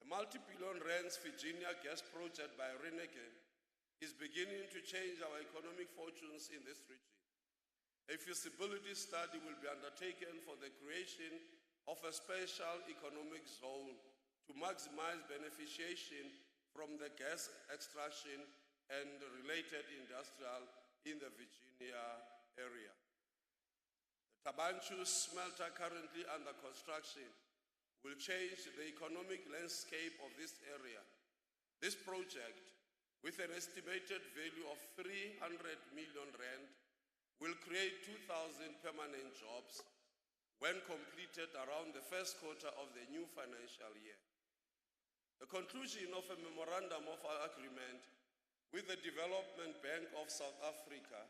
Speaker 22: The multi-billion rands Virginia gas project by Renegade is beginning to change our economic fortunes in this region. A feasibility study will be undertaken for the creation of a special economic zone to maximize beneficiation from the gas extraction and related industrial in the Virginia area. The Tabanchu smelter, currently under construction, will change the economic landscape of this area. This project, with an estimated value of 300 million rand, will create 2,000 permanent jobs when completed around the first quarter of the new financial year. The conclusion of a memorandum of agreement with the Development Bank of South Africa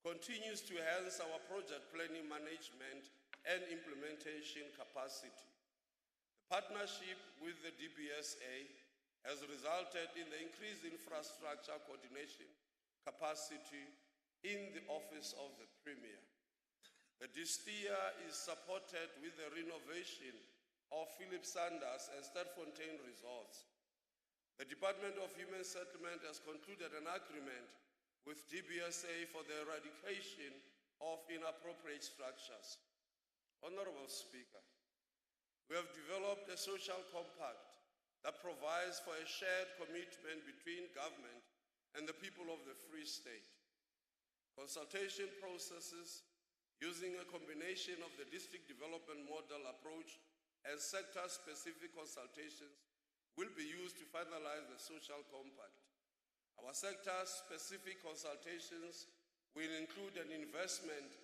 Speaker 22: continues to enhance our project planning, management, and implementation capacity. The partnership with the DBSA has resulted in the increased infrastructure coordination capacity in the Office of the Premier. The DSTIA is supported with the renovation of Philip Sanders and Sterkfontein resorts. The Department of Human Settlement has concluded an agreement with DBSA for the eradication of inappropriate structures. Honorable Speaker, we have developed a social compact that provides for a shared commitment between government and the people of the Free State. Consultation processes using a combination of the district development model approach and sector-specific consultations will be used to finalize the social compact. Our sector-specific consultations will include an investment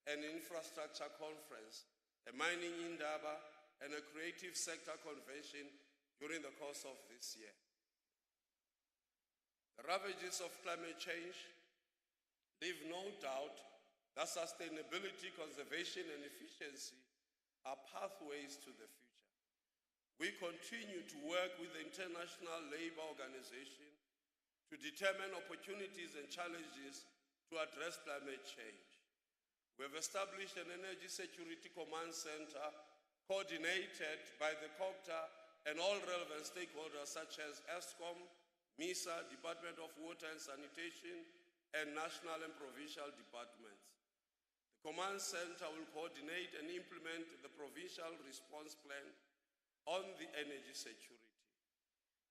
Speaker 22: and infrastructure conference, a mining indaba, and a creative sector convention during the course of this year. The ravages of climate change leave no doubt that sustainability, conservation, and efficiency are pathways to the future. We continue to work with the International Labour Organization to determine opportunities and challenges to address climate change. We have established an Energy Security Command Center coordinated by the COCTA and all relevant stakeholders such as ESCOM, MISA, Department of Water and Sanitation, and national and provincial departments. The Command Center will coordinate and implement the provincial response plan on the energy security.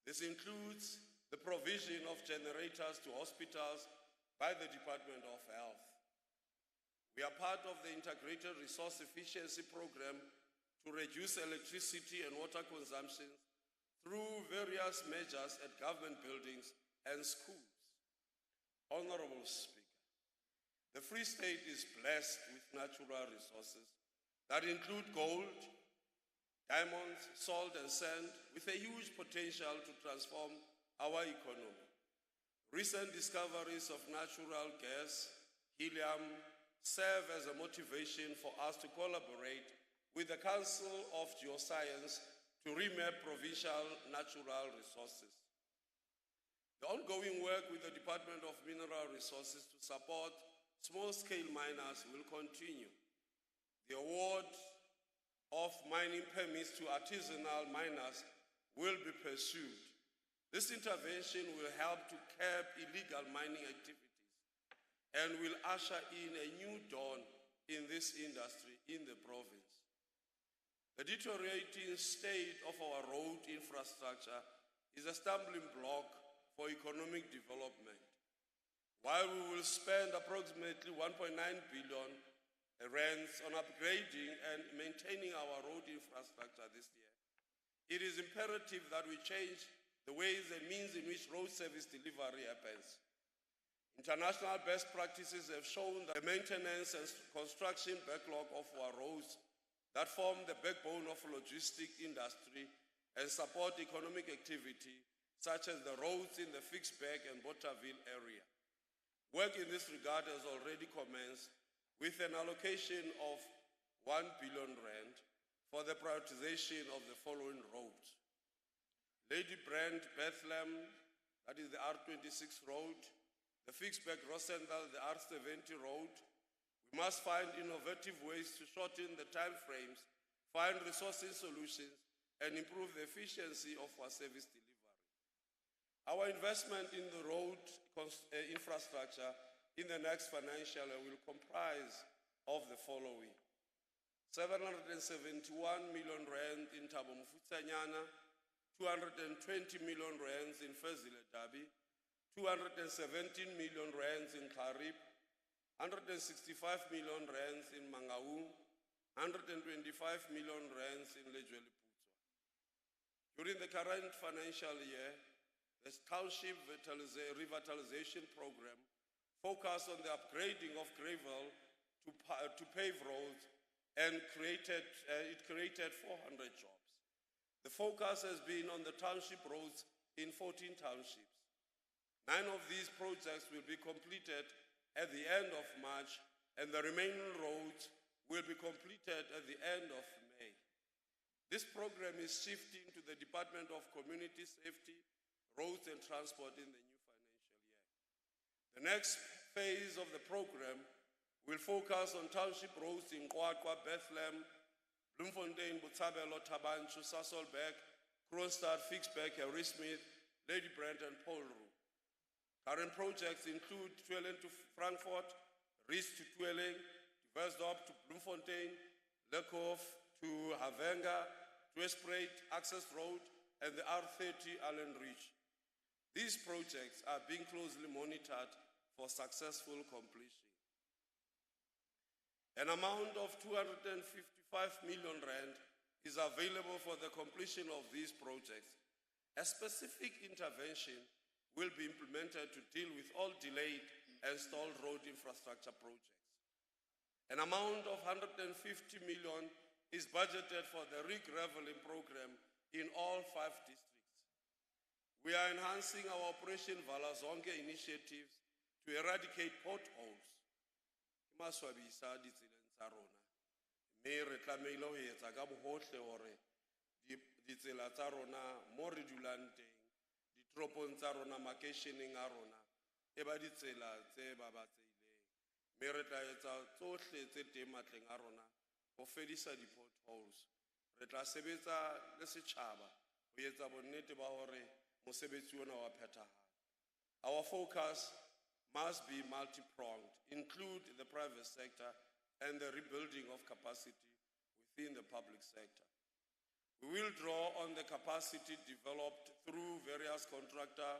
Speaker 22: This includes the provision of generators to hospitals by the Department of Health. We are part of the Integrated Resource Efficiency Program to reduce electricity and water consumption through various measures at government buildings and schools. Honorable Speaker, the Free State is blessed with natural resources that include gold, diamonds, salt, and sand, with a huge potential to transform our economy. Recent discoveries of natural gas, helium, serve as a motivation for us to collaborate with the Council of Geoscience to remap provincial natural resources. The ongoing work with the Department of Mineral Resources to support small-scale miners will continue. The award of mining permits to artisanal miners will be pursued. This intervention will help to curb illegal mining activities and will usher in a new dawn in this industry in the province. The deteriorating state of our road infrastructure is a stumbling block for economic development. While we will spend approximately 1.9 billion rands on upgrading and maintaining our road infrastructure this year, it is imperative that we change the ways and means in which road service delivery happens. International best practices have shown that the maintenance and construction backlog of our roads that form the backbone of logistic industry and support economic activity, such as the roads in the Fixberg and Botterville area. Work in this regard has already commenced with an allocation of 1 billion rand for the prioritization of the following roads: Lady Brand, Bethlehem, that is the R26 road; the Fixberg Rosendal, the R70 road. We must find innovative ways to shorten the time frames, find resourcing solutions, and improve the efficiency of our service delivery. Our investment in the road infrastructure in the next financial year will comprise of the following: 771 million rand in Thabo Mofutshanyana, 220 million rands in Fezile Dabi, 217 million rands in Kharib, 165 million rands in Mangaung, 125 million rands in Lejweleputswa. During the current financial year, the township revitalization program focused on the upgrading of gravel to pave roads and it created 400 jobs. The focus has been on the township roads in 14 townships. 9 of these projects will be completed at the end of March, and the remaining roads will be completed at the end of May. This program is shifting to the Department of Community Safety, Roads and Transport in the new financial year. The next phase of the program will focus on township roads in Qwaqwa, Bethlehem, Bloemfontein, Botshabelo, Tabanchu, Sasolburg, Kroonstad, Fixberg, Harrismith, Lady Brand, and Polru. Current projects include Twellen to Frankfurt, Ries to Tweeling, to Westdorp to Bloemfontein, Lekhof to Havenga, to Espruit, Access Road, and the R30 Allen Reach. These projects are being closely monitored for successful completion. An amount of 255 million rand is available for the completion of these projects. A specific intervention will be implemented to deal with all delayed and stalled road infrastructure projects. An amount of 150 million is budgeted for the re-graveling program in all 5 districts. We are enhancing our Operation Vala Zonke initiatives to eradicate potholes. Ke maswabisa ditseleng tsa rona. Mme re tlamehile ho etsa ka bohohle hore ditsela tsa rona mo re dulang teng, ditoropong tsa rona, makeisheneng a rona, e ba ditsela tse babatsehileng. Mme re tla etsa tsohle tse teng matleng a rona ho fedisa di-potholes. Re tla sebetsa le setjhaba ho etsa bonnete ba hore mosebetsi ona wa phethahala. Our focus must be multi-pronged, include the private sector and the rebuilding of capacity within the public sector. We will draw on the capacity developed through various contractor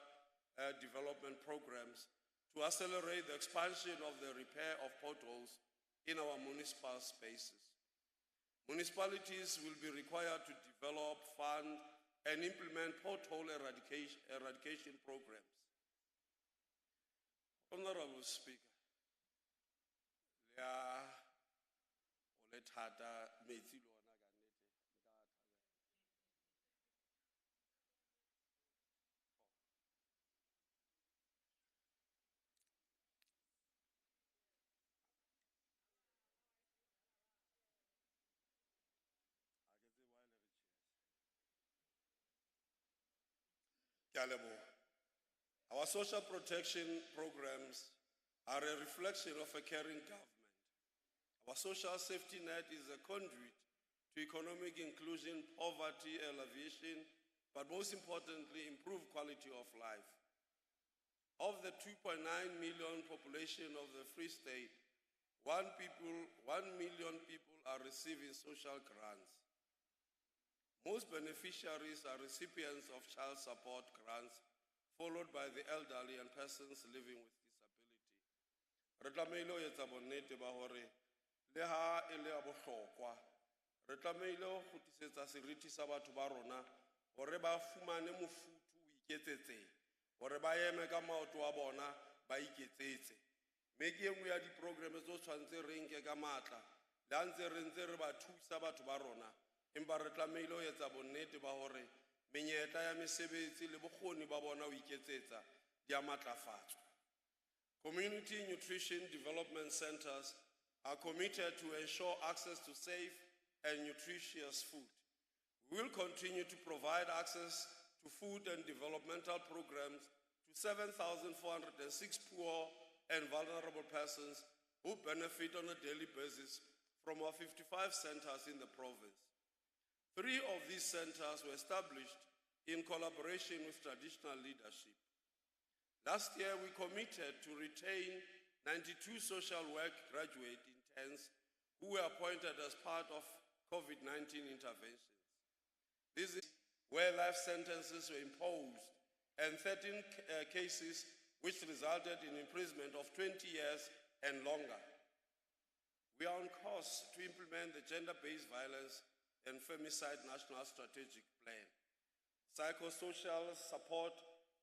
Speaker 22: development programs to accelerate the expansion of the repair of potholes in our municipal spaces. Municipalities will be required to develop, fund, and implement pothole eradication programs. Honorable Speaker, le thata metsi le ona ka nnete nka thabela. Ke a leboha. Our social protection programs are a reflection of a caring government. Our social safety net is a conduit to economic inclusion, poverty alleviation, but most importantly, improve quality of life. Of the 2.9 million population of the Free State, 1 million people are receiving social grants. Most beneficiaries are recipients of child support grants, followed by the elderly and persons living with disability. Re tlamehile ho etsa bonnete ba hore le ha e le a bohlokwa, re tlamehile ho kgutlisetsa seriti sa batho ba rona hore ba fumane mofuthu o iketsetseng, hore ba eme ka maoto a bona ba iketsetse. Mme ke enngwe ya diprogramme tso tshwantse re nke ka matla le ha ntse re ba thusa batho ba rona, empa re tlamehile ho etsa bonnete ba hore menyetla ya mesebetsi le bokgoni ba bona ho iketsetsa di a matlafatswa. Community Nutrition Development Centers are committed to ensure access to safe and nutritious food. We will continue to provide access to food and developmental programs to 7,406 poor and vulnerable persons who benefit on a daily basis from our 55 centers in the province. 3 of these centers were established in collaboration with traditional leadership. Last year, we committed to retain 92 social work graduate interns who were appointed as part of COVID-19 interventions. This is where life sentences were imposed and 13 cases which resulted in imprisonment of 20 years and longer. We are on course to implement the Gender-Based Violence and Femicide National Strategic Plan. Psychosocial support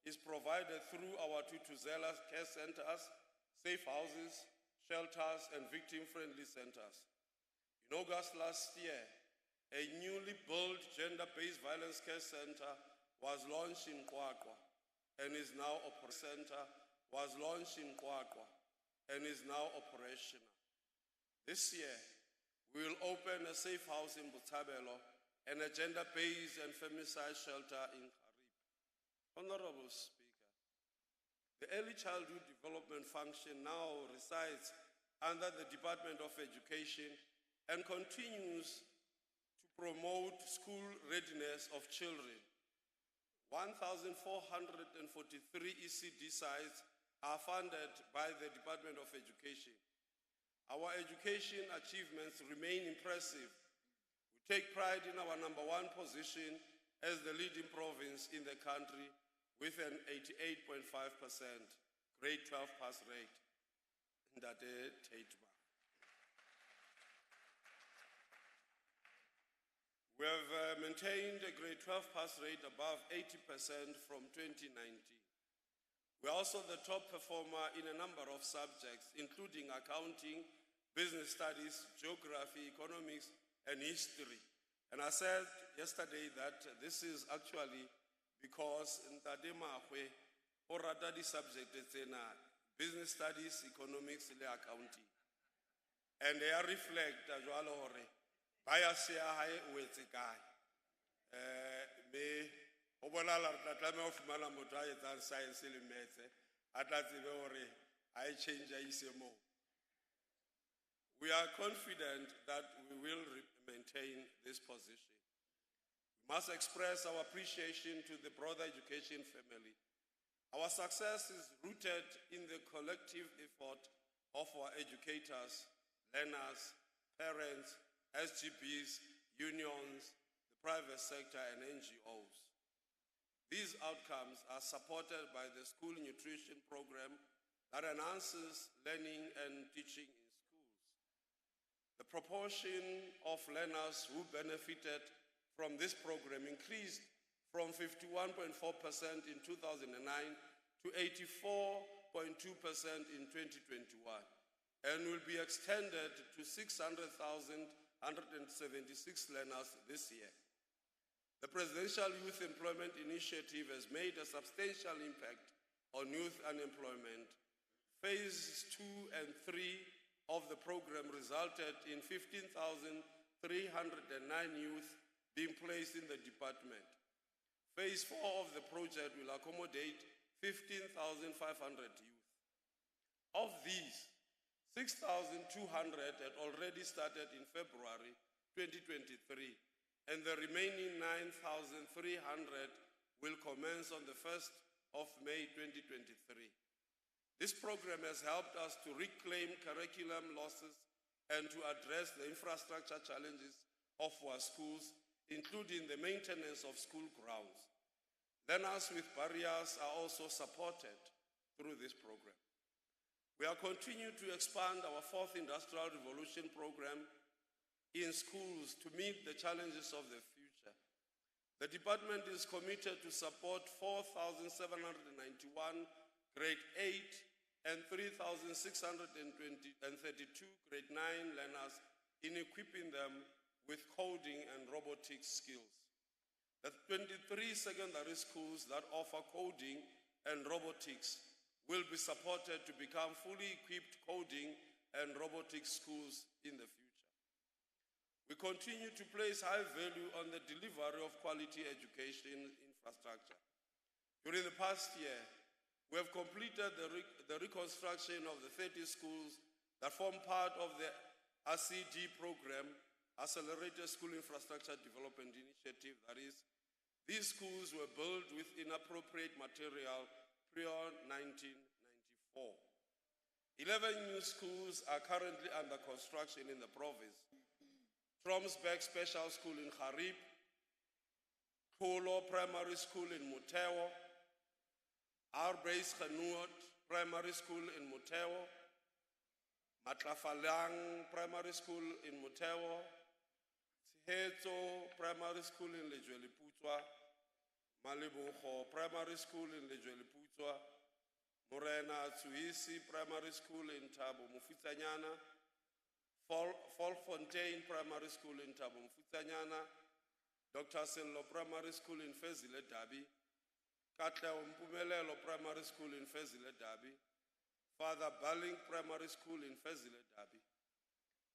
Speaker 22: is provided through our Tutuzela care centers, safe houses, shelters, and victim-friendly centers. In August last year, a newly built gender-based violence care center was launched in Qwaqwa and is now operational. This year, we will open a safe house in Botshabelo and a gender-based and femicide shelter in Kharib. Honorable Speaker, the Early Childhood Development Function now resides under the Department of Education and continues to promote school readiness of children. 1,443 ECD sites are funded by the Department of Education, Our education achievements remain impressive. We take pride in our #1 position as the leading province in the country with an 88.5% grade 12 pass rate. Ndate Teitma. We have maintained a grade 12 pass rate above 80% from 2019. We are also the top performer in a number of subjects, including accounting, business studies, geography, economics, and history. And I said yesterday that this is actually because Ntade Mahwe o rata di subjects tsena, business studies, economics, and accounting. And they reflect jwalo hore bias ya hae o etse kae. Me o bona la re tla me o fumana motho a etsang science le maths a tla tsebe hore I change a ise mo. We are confident that we will maintain this position. We must express our appreciation to the broader education family. Our success is rooted in the collective effort of our educators, learners, parents, SGBs, unions, the private sector, and NGOs. These outcomes are supported by the school nutrition program that enhances learning and teaching in schools. The proportion of learners who benefited from this program increased from 51.4% in 2009 to 84.2% in 2021 and will be extended to 600,176 learners this year. The Presidential Youth Employment Initiative has made a substantial impact on youth unemployment. Phases 2 and 3 of the program resulted in 15,309 youth being placed in the department. Phase 4 of the project will accommodate 15,500 youth. Of these, 6,200 had already started in February 2023, and the remaining 9,300 will commence on the 1st of May 2023. This program has helped us to reclaim curriculum losses and to address the infrastructure challenges of our schools, including the maintenance of school grounds. Learners with barriers are also supported through this program. We are continuing to expand our 4th Industrial Revolution program in schools to meet the challenges of the future. The department is committed to support 4,791 grade 8 and 3,632 grade 9 learners in equipping them with coding and robotics skills. The 23 secondary schools that offer coding and robotics will be supported to become fully equipped coding and robotics schools in the future. We continue to place high value on the delivery of quality education infrastructure. During the past year, we have completed the reconstruction of the 30 schools that form part of the RCD program, Accelerated School Infrastructure Development Initiative. That is, these schools were built with inappropriate material prior 1994. 11 new schools are currently under construction in the province. Tromsberg Special School in Harib, Kolo Primary School in Muteo, Arbeis Genuot Primary School in Muteo, Matlafalang Primary School in Muteo, Tshehetso Primary School in Lejweleputswa, Malibuho Primary School in Lejweleputswa, Morena Tsuisi Primary School in Thabo Mofutanyana, Bloemfontein Primary School in Thabo Mofutanyana, Dr. Sello Primary School in Fezile Dabi, Katleo Mpumelelo Primary School in Fezile Dabi, Father Balling Primary School in Fezile Dabi.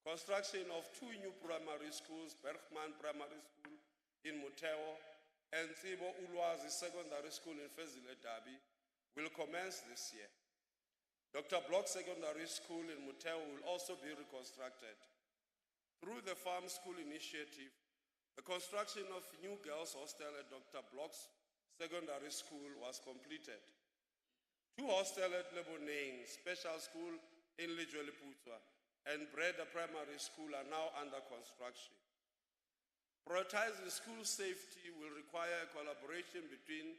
Speaker 22: Construction of 2 new primary schools, Bergman Primary School in Muteo and Tsibo Ulwazi Secondary School in Fezile Dabi, will commence this year. Dr. Block Secondary School in Muteo will also be reconstructed. Through the Farm School Initiative, the construction of new girls' hostel at Dr. Block's Secondary School was completed. 2 hostels at Leboneng Special School in Lejweleputswa and Breda Primary School are now under construction. Prioritizing school safety will require a collaboration between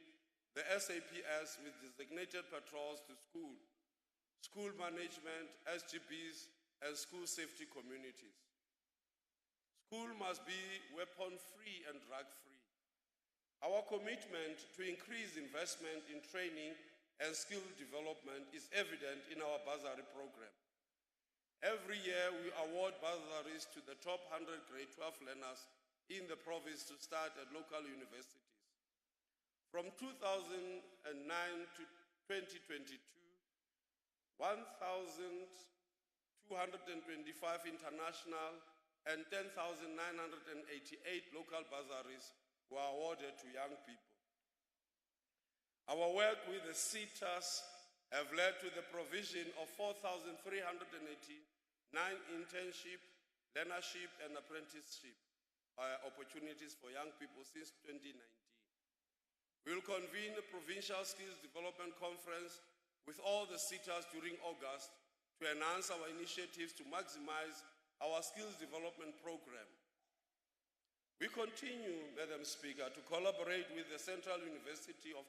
Speaker 22: the SAPS with designated patrols to school management, SGBs, and school safety communities. School must be weapon-free and drug-free. Our commitment to increase investment in training and skill development is evident in our bursary program. Every year, we award bursaries to the top 100 grade 12 learners in the province to start at local universities. From 2009 to 2022, 1,225 international and 10,988 local bursaries were awarded to young people. Our work with the SETAs have led to the provision of 4,389 internship, learnership, and apprenticeship opportunities for young people since 2019. We will convene a provincial skills development conference with all the SETAs during August to enhance our initiatives to maximize our skills development program. We continue, Madam Speaker, to collaborate with the Central University of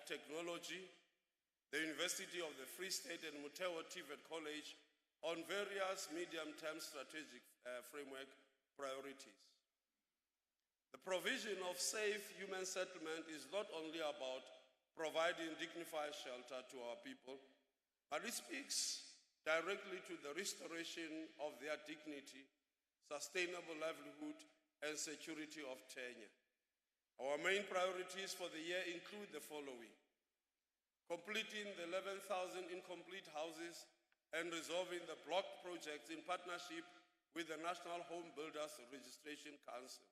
Speaker 22: Technology, the University of the Free State, and Mutewa TVET College on various medium-term strategic framework priorities. The provision of safe human settlement is not only about providing dignified shelter to our people, but it speaks directly to the restoration of their dignity, sustainable livelihood, and security of tenure. Our main priorities for the year include the following: completing the 11,000 incomplete houses and resolving the blocked projects in partnership with the National Home Builders Registration Council,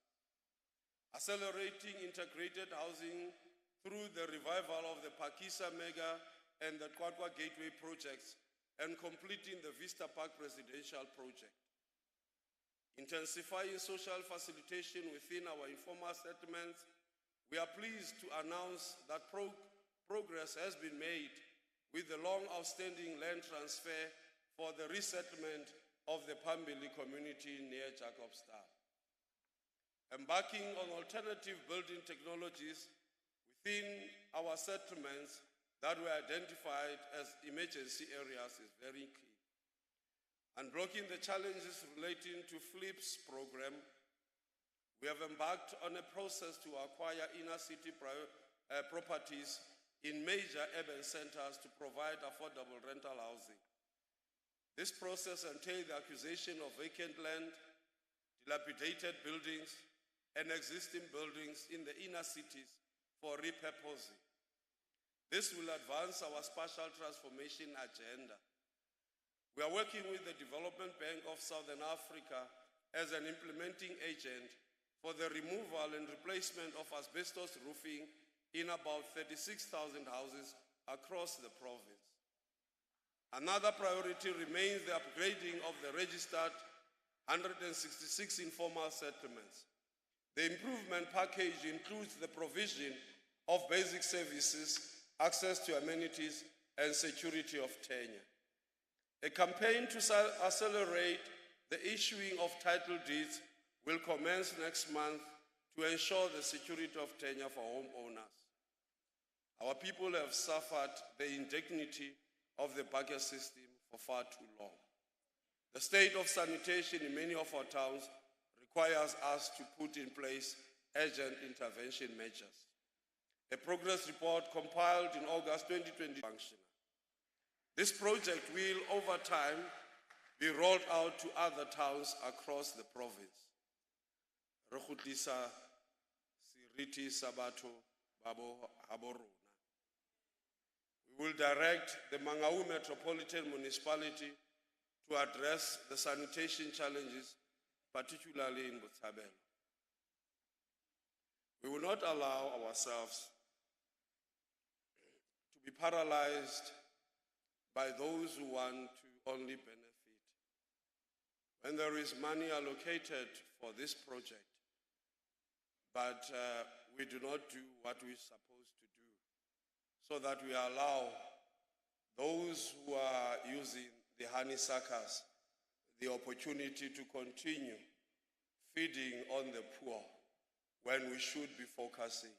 Speaker 22: accelerating integrated housing through the revival of the Pakisa Mega and the Dukwana Gateway projects, and completing the Vista Park residential project. Intensifying social facilitation within our informal settlements, we are pleased to announce that progress has been made with the long outstanding land transfer for the resettlement of the Pambili community near Jacobsdal. Embarking on alternative building technologies within our settlements that were identified as emergency areas is very key. Unblocking the challenges relating to FLIPS program, we have embarked on a process to acquire inner city properties in major urban centers to provide affordable rental housing. This process entails the acquisition of vacant land, dilapidated buildings, and existing buildings in the inner cities for repurposing. This will advance our spatial transformation agenda. We are working with the Development Bank of Southern Africa as an implementing agent for the removal and replacement of asbestos roofing in about 36,000 houses across the province. Another priority remains the upgrading of the registered 166 informal settlements. The improvement package includes the provision of basic services, access to amenities, and security of tenure. A campaign to accelerate the issuing of title deeds will commence next month to ensure the security of tenure for homeowners. Our people have suffered the indignity of the bucket system for far too long. The state of sanitation in many of our towns requires us to put in place urgent intervention measures. A progress report compiled in August 2020 functional. This project will, over time, be rolled out to other towns across the province. Rekhutlisa Siriti Sabato Babo Haborona. We will direct the Mangaung Metropolitan Municipality to address the sanitation challenges, particularly in Botshabelo. We will not allow ourselves to be paralyzed by those who want to only benefit. When there is money allocated for this project, but we do not do what we're supposed to do, so that we allow those who are using the honeysuckers, the opportunity to continue feeding on the poor when we should be focusing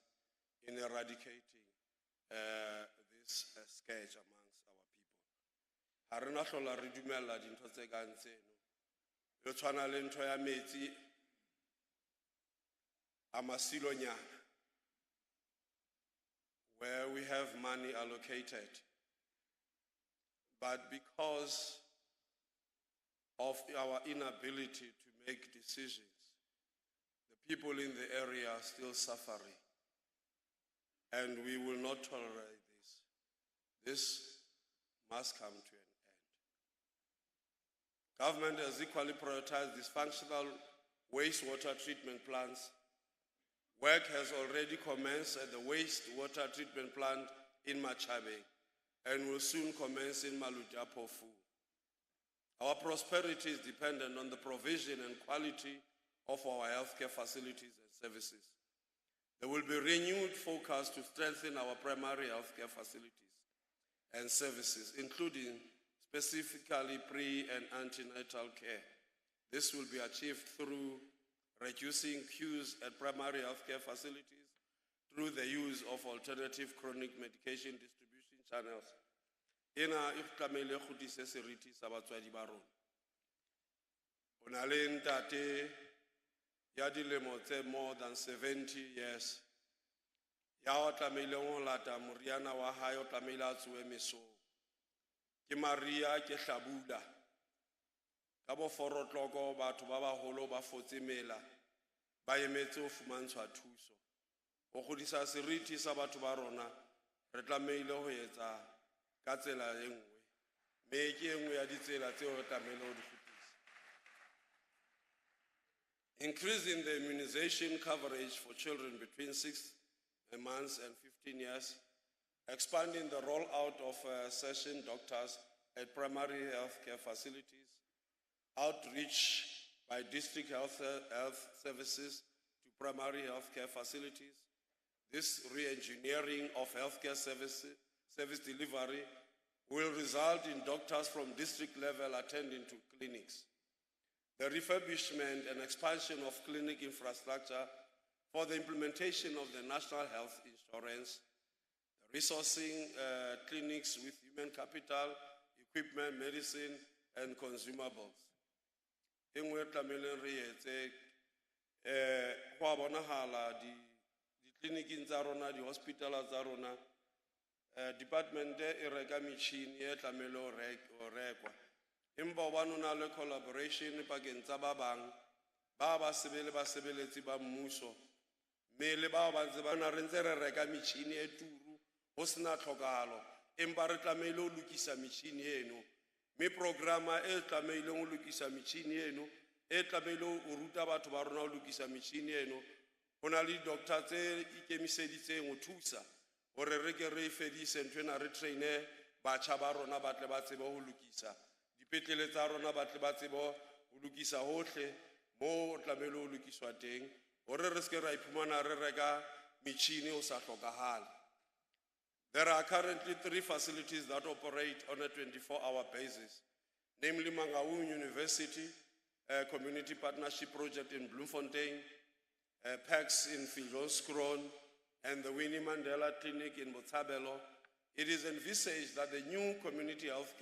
Speaker 22: in eradicating this scourge amongst our people. Ha re na hlola re dumella dintho tse kang tseno. E tshwana le ntho ya metsi a masilonyana, where we have money allocated, but because of our inability to make decisions, the people in the area are still suffering, and we will not tolerate this. This must come to an end. Government has equally prioritized dysfunctional wastewater treatment plants. Work has already commenced at the wastewater treatment plant in Machabe and will soon commence in Malutapofu. Our prosperity is dependent on the provision and quality of our healthcare facilities and services. There will be renewed focus to strengthen our primary healthcare facilities and services, including specifically pre- and antenatal care. This will be achieved through reducing queues at primary healthcare facilities through the use of alternative chronic medication distribution channels. Ena e tlamehile go dise seriti sa batswadi ba rona. O na le ntate ya dilemo tse more than 70 years. Ya o tlamehile go lata moriana wa hae o tlamehile a tsoe mesong. Ke Maria ke Hlabula. Ka bo forotloko batho ba baholo ba fotse mela ba emetse o fumantshwa thuso. Go godisa seriti sa batho ba rona re tlamehile go etsa ka tsela e nngwe. Me ke enngwe ya ditsela tseo re tlamehile go di fetisa. Increasing the immunization coverage for children between 6 months and 15 years, expanding the rollout of session doctors at primary healthcare facilities, outreach by district health services to primary healthcare facilities. This re-engineering of healthcare service delivery will result in doctors from district level attending to clinics. The refurbishment and expansion of clinic infrastructure for the implementation of the National Health Insurance, the resourcing clinics with human capital, equipment, medicine, and consumables. Engwe tlamehile re etse go a bonahala di-clinic tsa rona, di-hospital tsa rona, department e reka metšhini e tlamehile o rekwa. Empa ba nona le collaboration pakeng tsa ba bang ba basebeletsi ba mmuso, mme le ba ba ntse ba na re ntse re reka metšhini e turu go sena tlhokagalo, empa re tlamehile o lokisa metšhini eno. Me programa e tlamehile go lokisa metšhini eno, e tlamehile o ruta batho ba rona o lokisa metšhini eno. Go na le doctor tse ikemiseditseng go thusa gore re ke re fedise ntwena re traine batjha ba rona ba tle ba tsebe go lukisa dipetlele tsa rona, ba tle ba tsebe go lukisa hohle mo tlamehile o lukiswa teng gore re se ke ra iphumana re reka metšhini o sa tlhokagale. There are currently 3 facilities that operate on a 24-hour basis, namely Mangaung University, a community partnership project in Bloemfontein, PACS in Viljoenskroon, and the Winnie Mandela Clinic in Botshabelo. It is envisaged that the new community health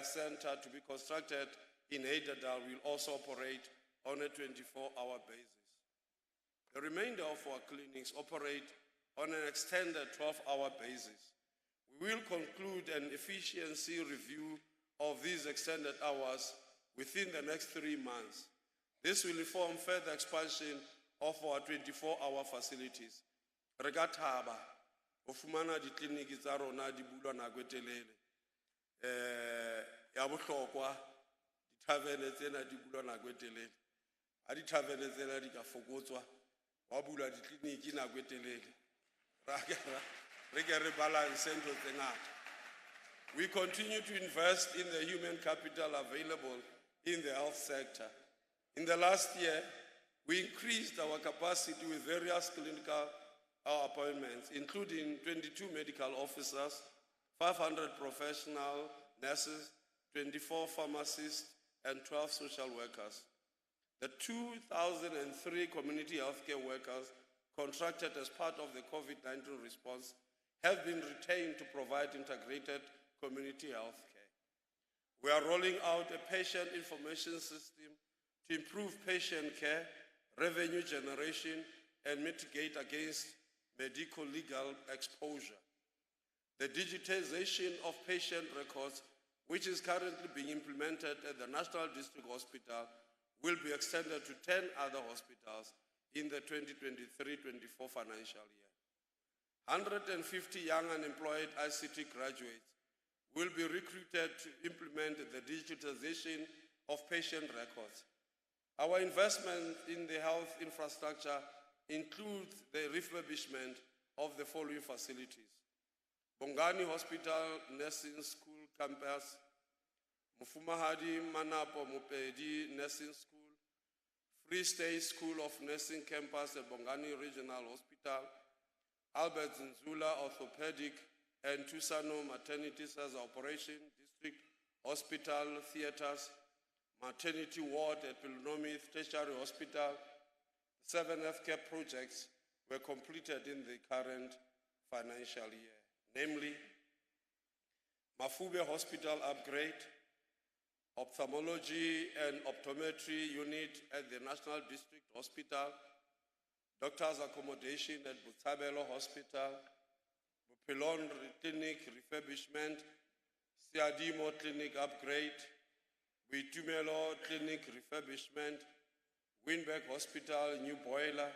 Speaker 22: center to be constructed in Heidedal will also operate on a 24-hour basis. The remainder of our clinics operate on an extended 12-hour basis. We will conclude an efficiency review of these extended hours within the next 3 months. This will inform further expansion of our 24-hour facilities. Re ka thaba go fumana ditleliniki tsa rona di bulwa nako e telele. Ya bohlokwa dithavene tsena di bulwa nako e telele. Ha dithavene tsena di ka fokotswa wa bulwa ditleliniki nako e telele. Re ke re balance ntho tse ngata. We continue to invest in the human capital available in the health sector. In the last year, we increased our capacity with various clinical appointments, including 22 medical officers, 500 professional nurses, 24 pharmacists, and 12 social workers. The 2003 community healthcare workers contracted as part of the COVID-19 response have been retained to provide integrated community health care. We are rolling out a patient information system to improve patient care, revenue generation, and mitigate against medical legal exposure. The digitization of patient records, which is currently being implemented at the National District Hospital, will be extended to 10 other hospitals in the 2023-24 financial year. 150 young unemployed ICT graduates will be recruited to implement the digitization of patient records. Our investment in the health infrastructure includes the refurbishment of the following facilities: Bongani Hospital Nursing School Campus, Mufumahadi Manapo Mupedi Nursing School, Free State School of Nursing Campus at Bongani Regional Hospital, Albert Nzula Orthopedic and Tusano Maternity Center Operation District Hospital Theaters, Maternity Ward at Pilnomi Tertiary Hospital. 7 healthcare projects were completed in the current financial year, namely Mafube Hospital upgrade, ophthalmology and optometry unit at the National District Hospital, doctors' accommodation at Butabelo Hospital, Bupilon Clinic refurbishment, Siadimo Clinic upgrade, Buitumelo Clinic refurbishment, Winberg Hospital new boiler,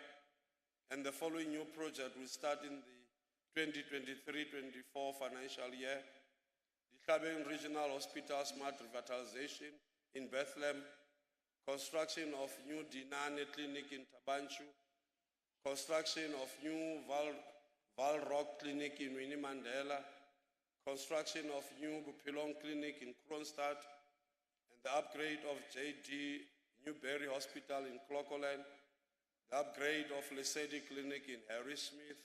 Speaker 22: and the following new project will start in the 2023-24 financial year. The Tlhabeng Regional Hospital smart revitalization in Bethlehem, construction of new Dinane Clinic in Tabanchu, construction of new Val Rock Clinic in Winnie Mandela, construction of new Bupilong Clinic in Kronstadt, and the upgrade of JD Newberry Hospital in Clocolan, the upgrade of Lesedi Clinic in Harrismith,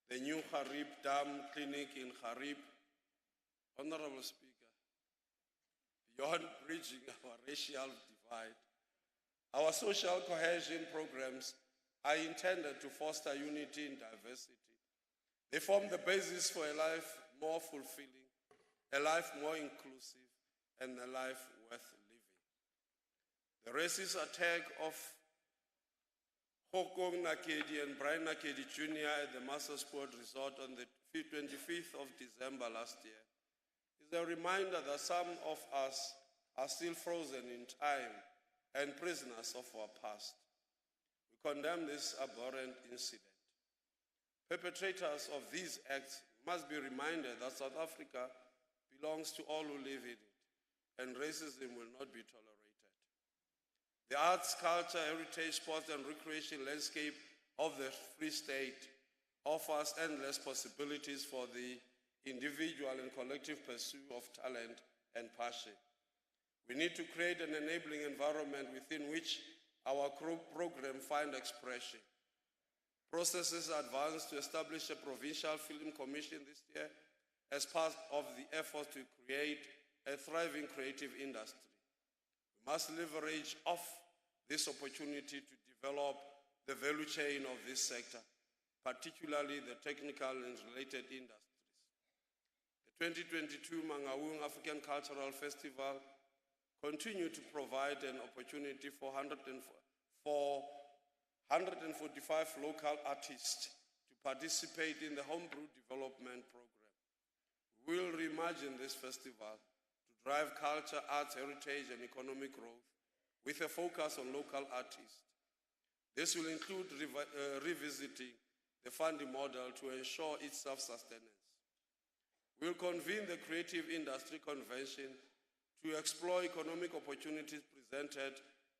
Speaker 22: the new Harib Dam Clinic in Harib. Honorable Speaker, beyond bridging our racial divide, our social cohesion programs are intended to foster unity in diversity. They form the basis for a life more fulfilling, a life more inclusive, and a life worth living. The racist attack of Hokong Nakedi and Brian Nakedi Jr. at the Master Sport Resort on the 25th of December last year is a reminder that some of us are still frozen in time and prisoners of our past. We condemn this abhorrent incident. Perpetrators of these acts must be reminded that South Africa belongs to all who live in it, and racism will not be tolerated. The arts, culture, heritage, sports, and recreation landscape of the Free State offers endless possibilities for the individual and collective pursuit of talent and passion. We need to create an enabling environment within which our program find expression. Processes advanced to establish a provincial film commission this year as part of the effort to create a thriving creative industry. We must leverage off this opportunity to develop the value chain of this sector, particularly the technical and related industries. The 2022 Mangaung African Cultural Festival continued to provide an opportunity for 145 local artists to participate in the Homebrew Development Program. We will reimagine this festival to drive culture, arts, heritage, and economic growth with a focus on local artists. This will include revisiting the funding model to ensure its self-sustenance. We will convene the Creative Industry Convention to explore economic opportunities presented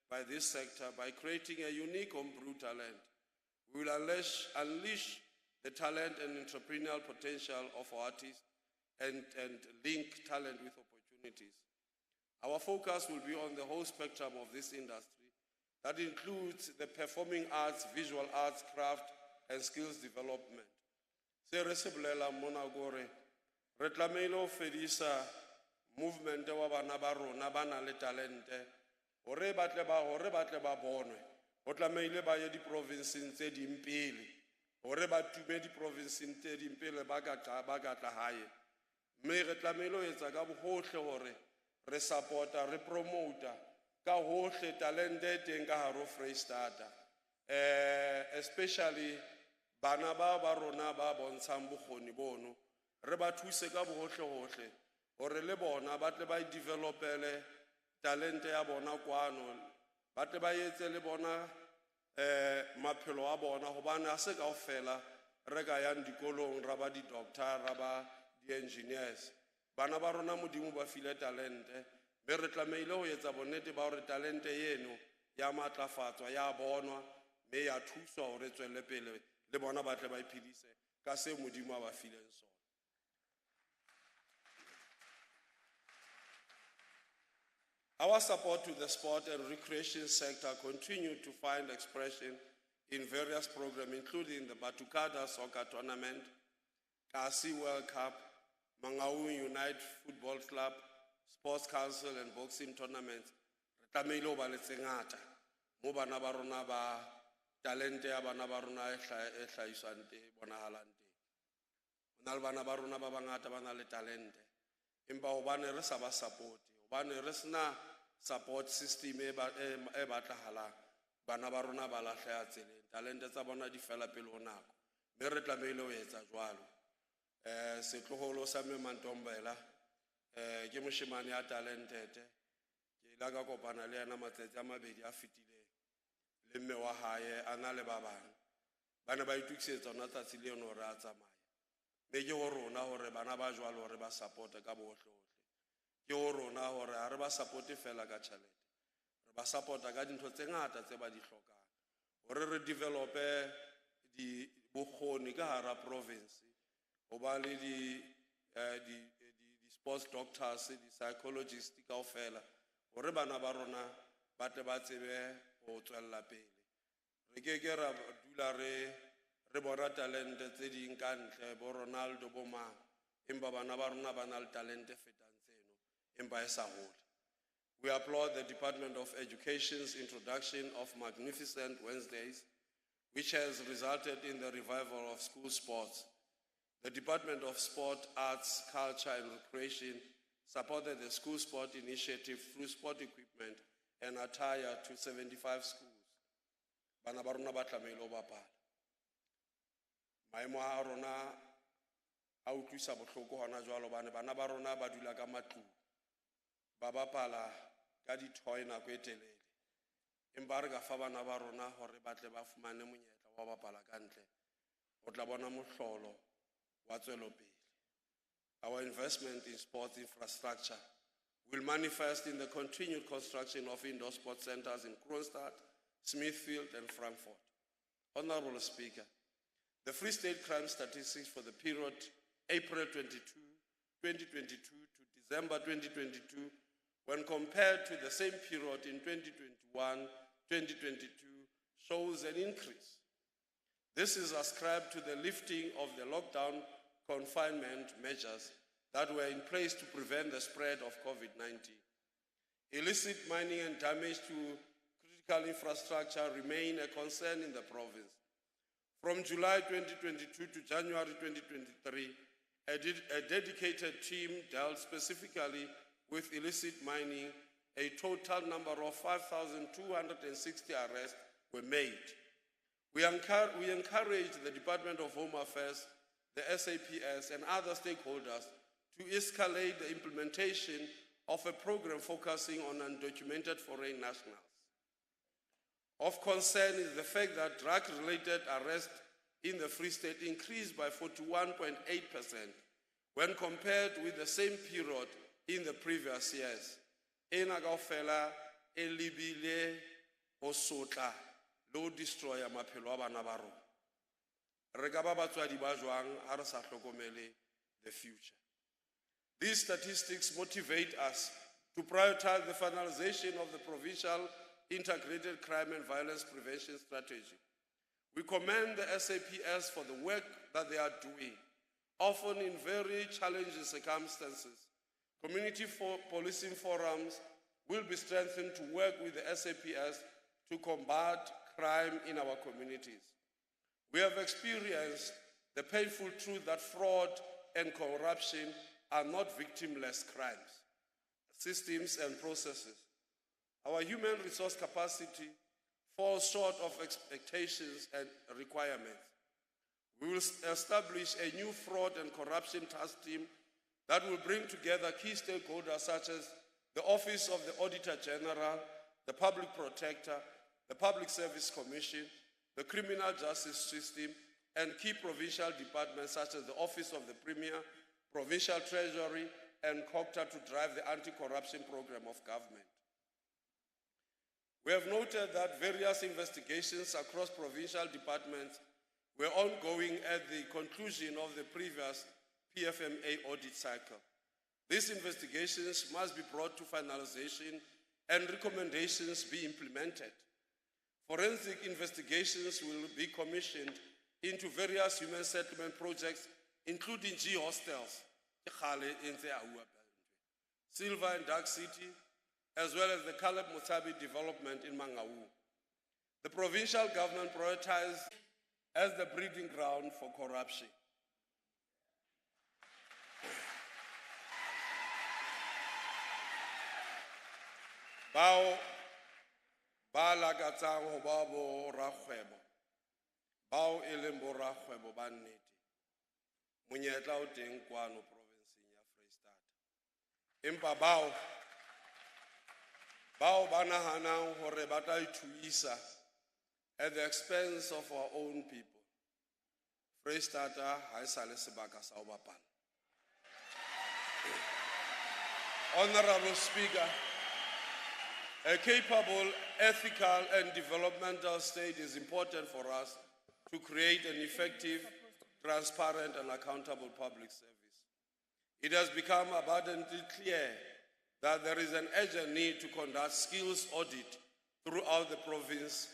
Speaker 22: by this sector by creating a unique homebrew talent. We will unleash the talent and entrepreneurial potential of our artists and link talent with opportunities. Our focus will be on the whole spectrum of this industry. That includes the performing arts, visual arts, craft, and skills development. Se re se bolela mona gore re tlameile go fedisa movement wa bana ba rona ba na le talente hore ba tle ba bonwe o tlameile ba ye di-provinceng tse ding pele hore ba tume di-provinceng tse ding pele ba ka tla hae mme re tlameile ho etsa ka bohohle hore re supporta re promota ka hohle talente e teng ka hare ho Freistata especially bana ba rona ba bontshang bokgoni bono re ba thuse ka bohohle hore le bona ba tle ba developele talente ya bona kwano ba tle ba etse le bona maphelo a bona hobane a se kaofela re ka yang dikolong ra ba di-doctor ra ba di-engineers bana ba rona modimo ba file talente mme re tlameile ho etsa bonnete ba hore talente eno ya matlafatswa ya bonwa mme ya thuswa hore tswelle pele le bona ba tle ba iphedise ka seo modimo a ba fileng sona. Our support to the sport and recreation sector continued to find expression in various programs, including the Batukada Soccer Tournament, Kasi World Cup, Mangaung Unite Football Club, Sports Council and boxing tournaments. Tlamehile ho ba le tse ngata mo bana ba rona ba talente ya bana ba rona e hlahiswang teng bonahalang teng. Ho na le bana ba rona ba bangata ba na le talente empa hobane re sa ba support hobane re sena support system e batlahalang bana ba rona ba lahleha tseleng talente tsa bona di fela pele ho nako mme re tlamehile ho etsa jwalo setloholo sa Memantombela ke moshemane ya talented ke ila ka kopana le yena matsatsi a mabedi a fetileng le mme wa hae a na le ba bang ba ne ba itukisetsa ona tsatsi le eno re a tsamaya mme ke ho rona hore bana ba jwalo hore ba supporte ka bohle ke ho rona hore ha re ba supporte fela ka tjhelete re ba supporta ka dintho tse ngata tse ba di hlokang hore re develope di bokgoni ka hara province ho ba le di sports doctors di psychologists kaofela hore bana ba rona ba tle ba tsebe ho tswella pele re ke ra dula re bona talente tse ding ka ntle bo Ronaldo bo mang empa bana ba rona ba na le talente fetang tseno empa e sa hole. We applaud the Department of Education's introduction of Magnificent Wednesdays, which has resulted in the revival of school sports. The Department of Sport, Arts, Culture and Recreation supported the school sport initiative through sport equipment and attire to 75 schools. Bana ba rona ba tlamehile ho bapala. Maemo a rona a utlwisa bohloko hona jwalo bana ba rona ba dula ka matlung ba bapala ka di-toy nako e telele empa re ka fa bana ba rona hore ba tle ba fumane monyetla wa bapala ka ntle o tla bona mohlolo wa tswelopele. Our investment in sports infrastructure will manifest in the continued construction of indoor sports centers in Kroonstad, Smithfield and Frankfurt. Honorable Speaker, the Free State crime statistics for the period April 2022 to December 2022, when compared to the same period in 2021-2022, shows an increase. This is ascribed to the lifting of the lockdown confinement measures that were in place to prevent the spread of COVID-19. Illicit mining and damage to critical infrastructure remain a concern in the province. From July 2022 to January 2023, a dedicated team dealt specifically with illicit mining. A total number of 5,260 arrests were made. We encourage the Department of Home Affairs, the SAPS, and other stakeholders to escalate the implementation of a program focusing on undocumented foreign nationals. Of concern is the fact that drug-related arrests in the Free State increased by 41.8% when compared with the same period in the previous years. Ena kaofela e lebile ho sotla le ho destroya maphelo a bana ba rona. Re ka ba batswadi ba jwang ha re sa hlokomele the future. These statistics motivate us to prioritize the finalization of the provincial integrated crime and violence prevention strategy. We commend the SAPS for the work that they are doing, often in very challenging circumstances, Community policing forums will be strengthened to work with the SAPS to combat crime in our communities. We have experienced the painful truth that fraud and corruption are not victimless crimes, systems and processes. Our human resource capacity falls short of expectations and requirements. We will establish a new fraud and corruption task team that will bring together key stakeholders such as the Office of the Auditor General, the Public Protector, the Public Service Commission, the Criminal Justice System, and key provincial departments such as the Office of the Premier, Provincial Treasury, and COCTA to drive the anti-corruption program of government. We have noted that various investigations across provincial departments were ongoing at the conclusion of the previous PFMA audit cycle. These investigations must be brought to finalization and recommendations be implemented. Forensic investigations will be commissioned into various human settlement projects, including G-hostels, Silver and Dark City, as well as the Caleb Mutabi development in Mangaung. The provincial government prioritized as the breeding ground for corruption. Bao ba lakatsang ho ba bo rakgwebo, bao e leng bo rakgwebo ba nnete, monyetla o teng kwano provinseng ya Freistata. Empa bao ba nahanang hore ba tla ithuisa at the expense of our own people. Freistata ha e sa le sebaka sa ho bapala. Honorable Speaker, a capable, ethical, and developmental state is important for us to create an effective, transparent, and accountable public service. It has become abundantly clear that there is an urgent need to conduct skills audit throughout the province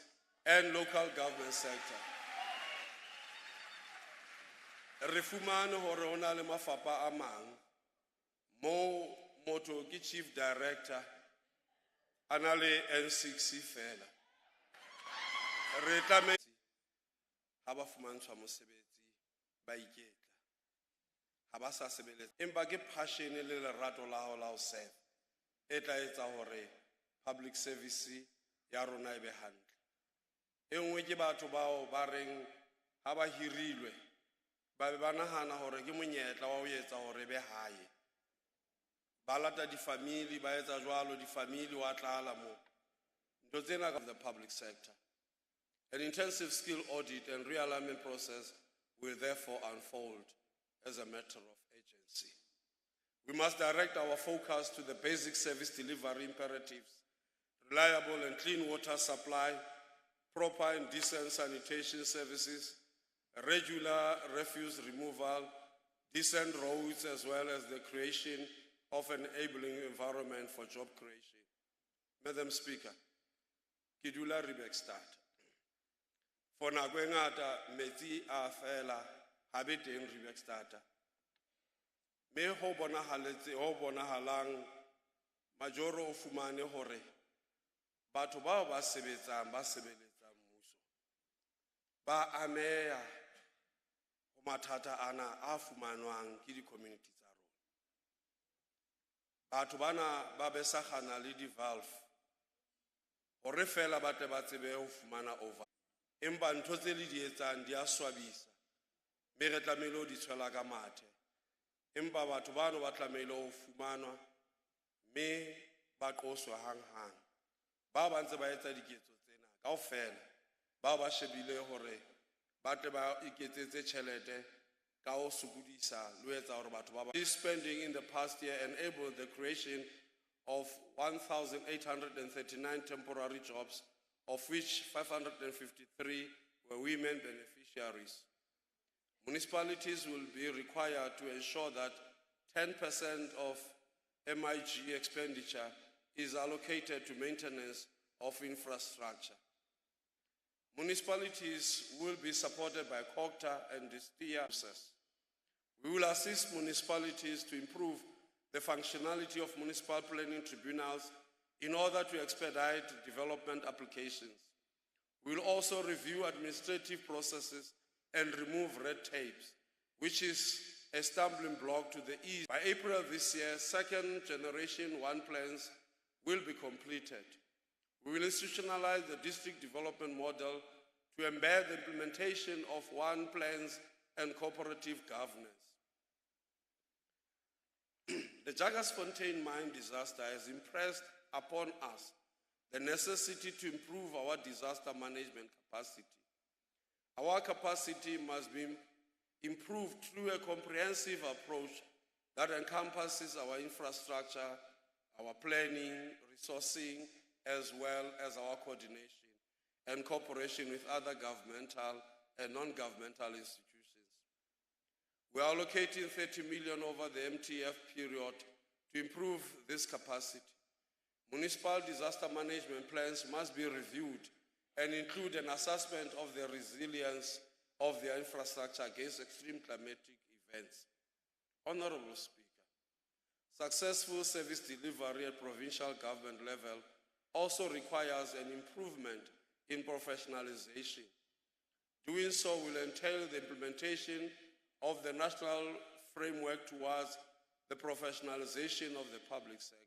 Speaker 22: and local government sector. Re fumane hore ho na le mafapha a mang mo motho ke chief director ana le N6 fela. Re tlametse ha ba fumantshwa mosebetsi ba iketla ha ba sa sebeletsa empa ke passion le lerato la ho serve e tla etsa hore public service ya rona e be hantle. E nngwe ke batho bao ba reng ha ba hirilwe ba be ba nahana hore ke monyetla wa ho etsa hore be hae. Ba lata difamili ba etsa jwalo difamili wa tlala mo ntho tsena of the public sector. An intensive skill audit and realignment process will therefore unfold as a matter of urgency. We must direct our focus to the basic service delivery imperatives: reliable and clean water supply, proper and decent sanitation services, regular refuse removal, decent roads, as well as the creation of an enabling environment for job creation. Madam Speaker, ke dula Vista. For nako e ngata metsi a fela ha be teng Vista. Me ho bonahalang majoro o fumane hore batho bao ba sebeletsang mmuso ba ameha ho mathata ana a fumanwang ke di-community tsa rona. Batho bana ba besagana le di-valve hore fela ba tle ba tsebe ho fumana over. Empa ntho tse le di etsang di a swabisa mme re tlamehile ho di tshwela ka mathe. Empa batho bano ba tlamehile ho fumanwa mme ba qoswa hanghang. Ba ba ntse ba etsa diketso tsena kaofela ba ba shebile hore ba tle ba iketsetse tjhelete ka ho sokodisa le ho etsa hore batho ba ba. This spending in the past year enabled the creation of 1,839 temporary jobs, of which 553 were women beneficiaries. Municipalities will be required to ensure that 10% of MIG expenditure is allocated to maintenance of infrastructure. Municipalities will be supported by COCTA and the STIA process. We will assist municipalities to improve the functionality of municipal planning tribunals in order to expedite development applications. We will also review administrative processes and remove red tapes, which is a stumbling block to the ease. By April this year, second generation one plans will be completed. We will institutionalize the district development model to embed the implementation of one plans and cooperative governance. The Jagersfontein mine disaster has impressed upon us the necessity to improve our disaster management capacity. Our capacity must be improved through a comprehensive approach that encompasses our infrastructure, our planning, resourcing, as well as our coordination and cooperation with other governmental and non-governmental institutions. We are allocating 30 million over the MTF period to improve this capacity. Municipal disaster management plans must be reviewed and include an assessment of the resilience of their infrastructure against extreme climatic events. Honorable Speaker, successful service delivery at provincial government level also requires an improvement in professionalization. Doing so will entail the implementation of the national framework towards the professionalization of the public sector.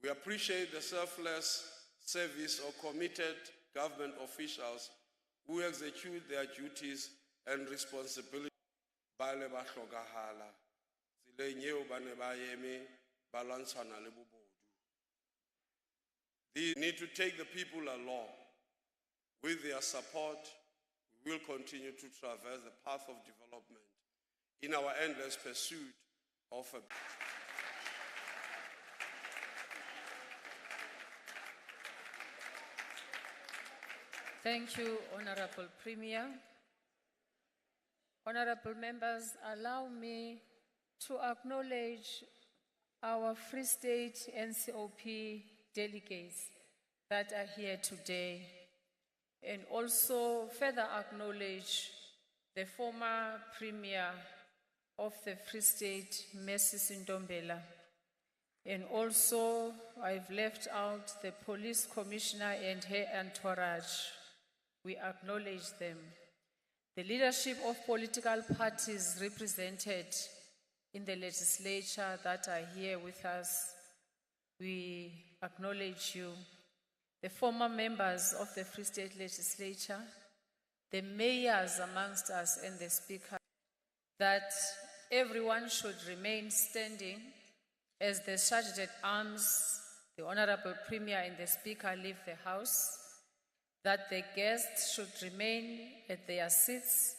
Speaker 22: We appreciate the selfless service of committed government officials who execute their duties and responsibilities. Bale ba hlokahala, tseleng eo ba ne ba eme ba lwantshana le bobodu. They need to take the people along. With their support, we will continue to traverse the path of development in our endless pursuit of a
Speaker 1: Thank you, Honorable Premier. Honorable members, allow me to acknowledge our Free State NCOP delegates that are here today, and also further acknowledge the former Premier of the Free State, Mrs. Ntombela. And also, I've left out the Police Commissioner and her entourage. We acknowledge them. The leadership of political parties represented in the legislature that are here with us, we acknowledge you. The former members of the Free State Legislature, the mayors amongst us and the Speaker, that everyone should remain standing as the Sergeant at Arms, the Honorable Premier and the Speaker leave the House, that the guests should remain at their seats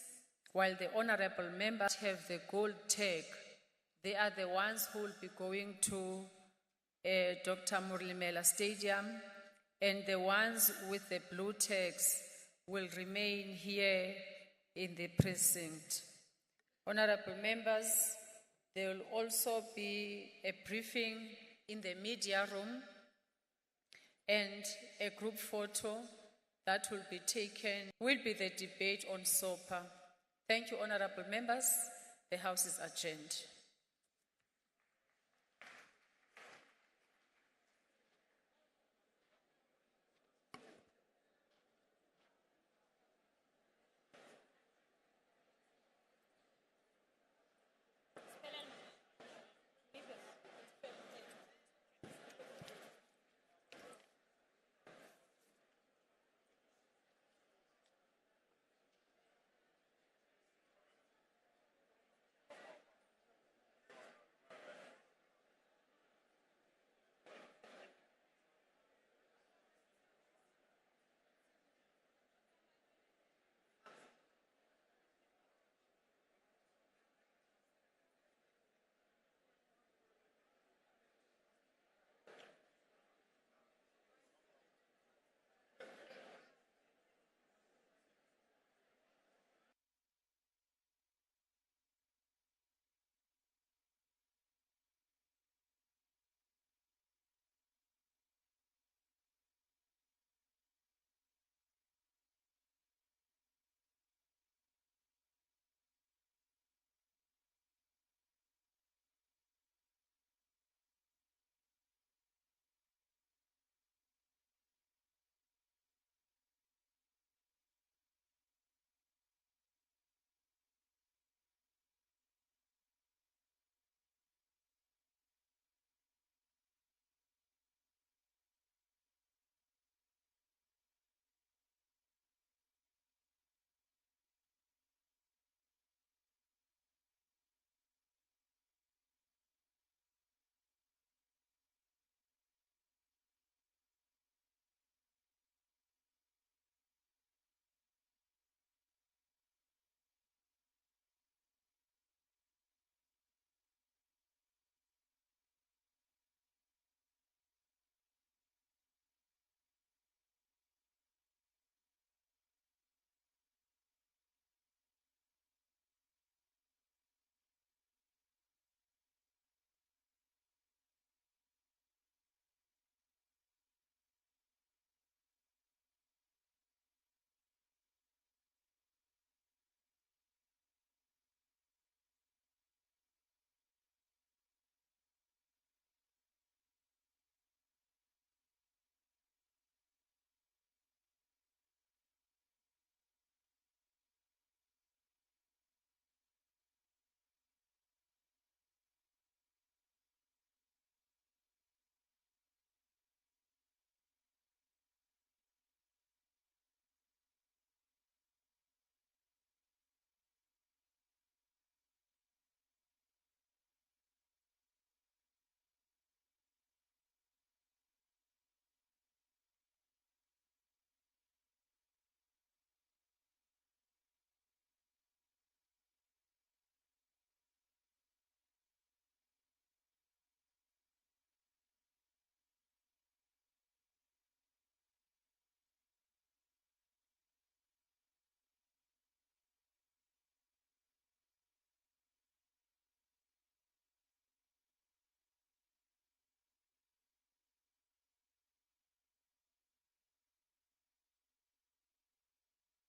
Speaker 1: while the honorable members have the gold tag. They are the ones who will be going to Dr. Murlimela Stadium, and the ones with the blue tags will remain here in the precinct. Honorable members, there will also be a briefing in the media room and a group photo that will be taken, will be the debate on SOPA. Thank you, honorable members. The House is adjourned.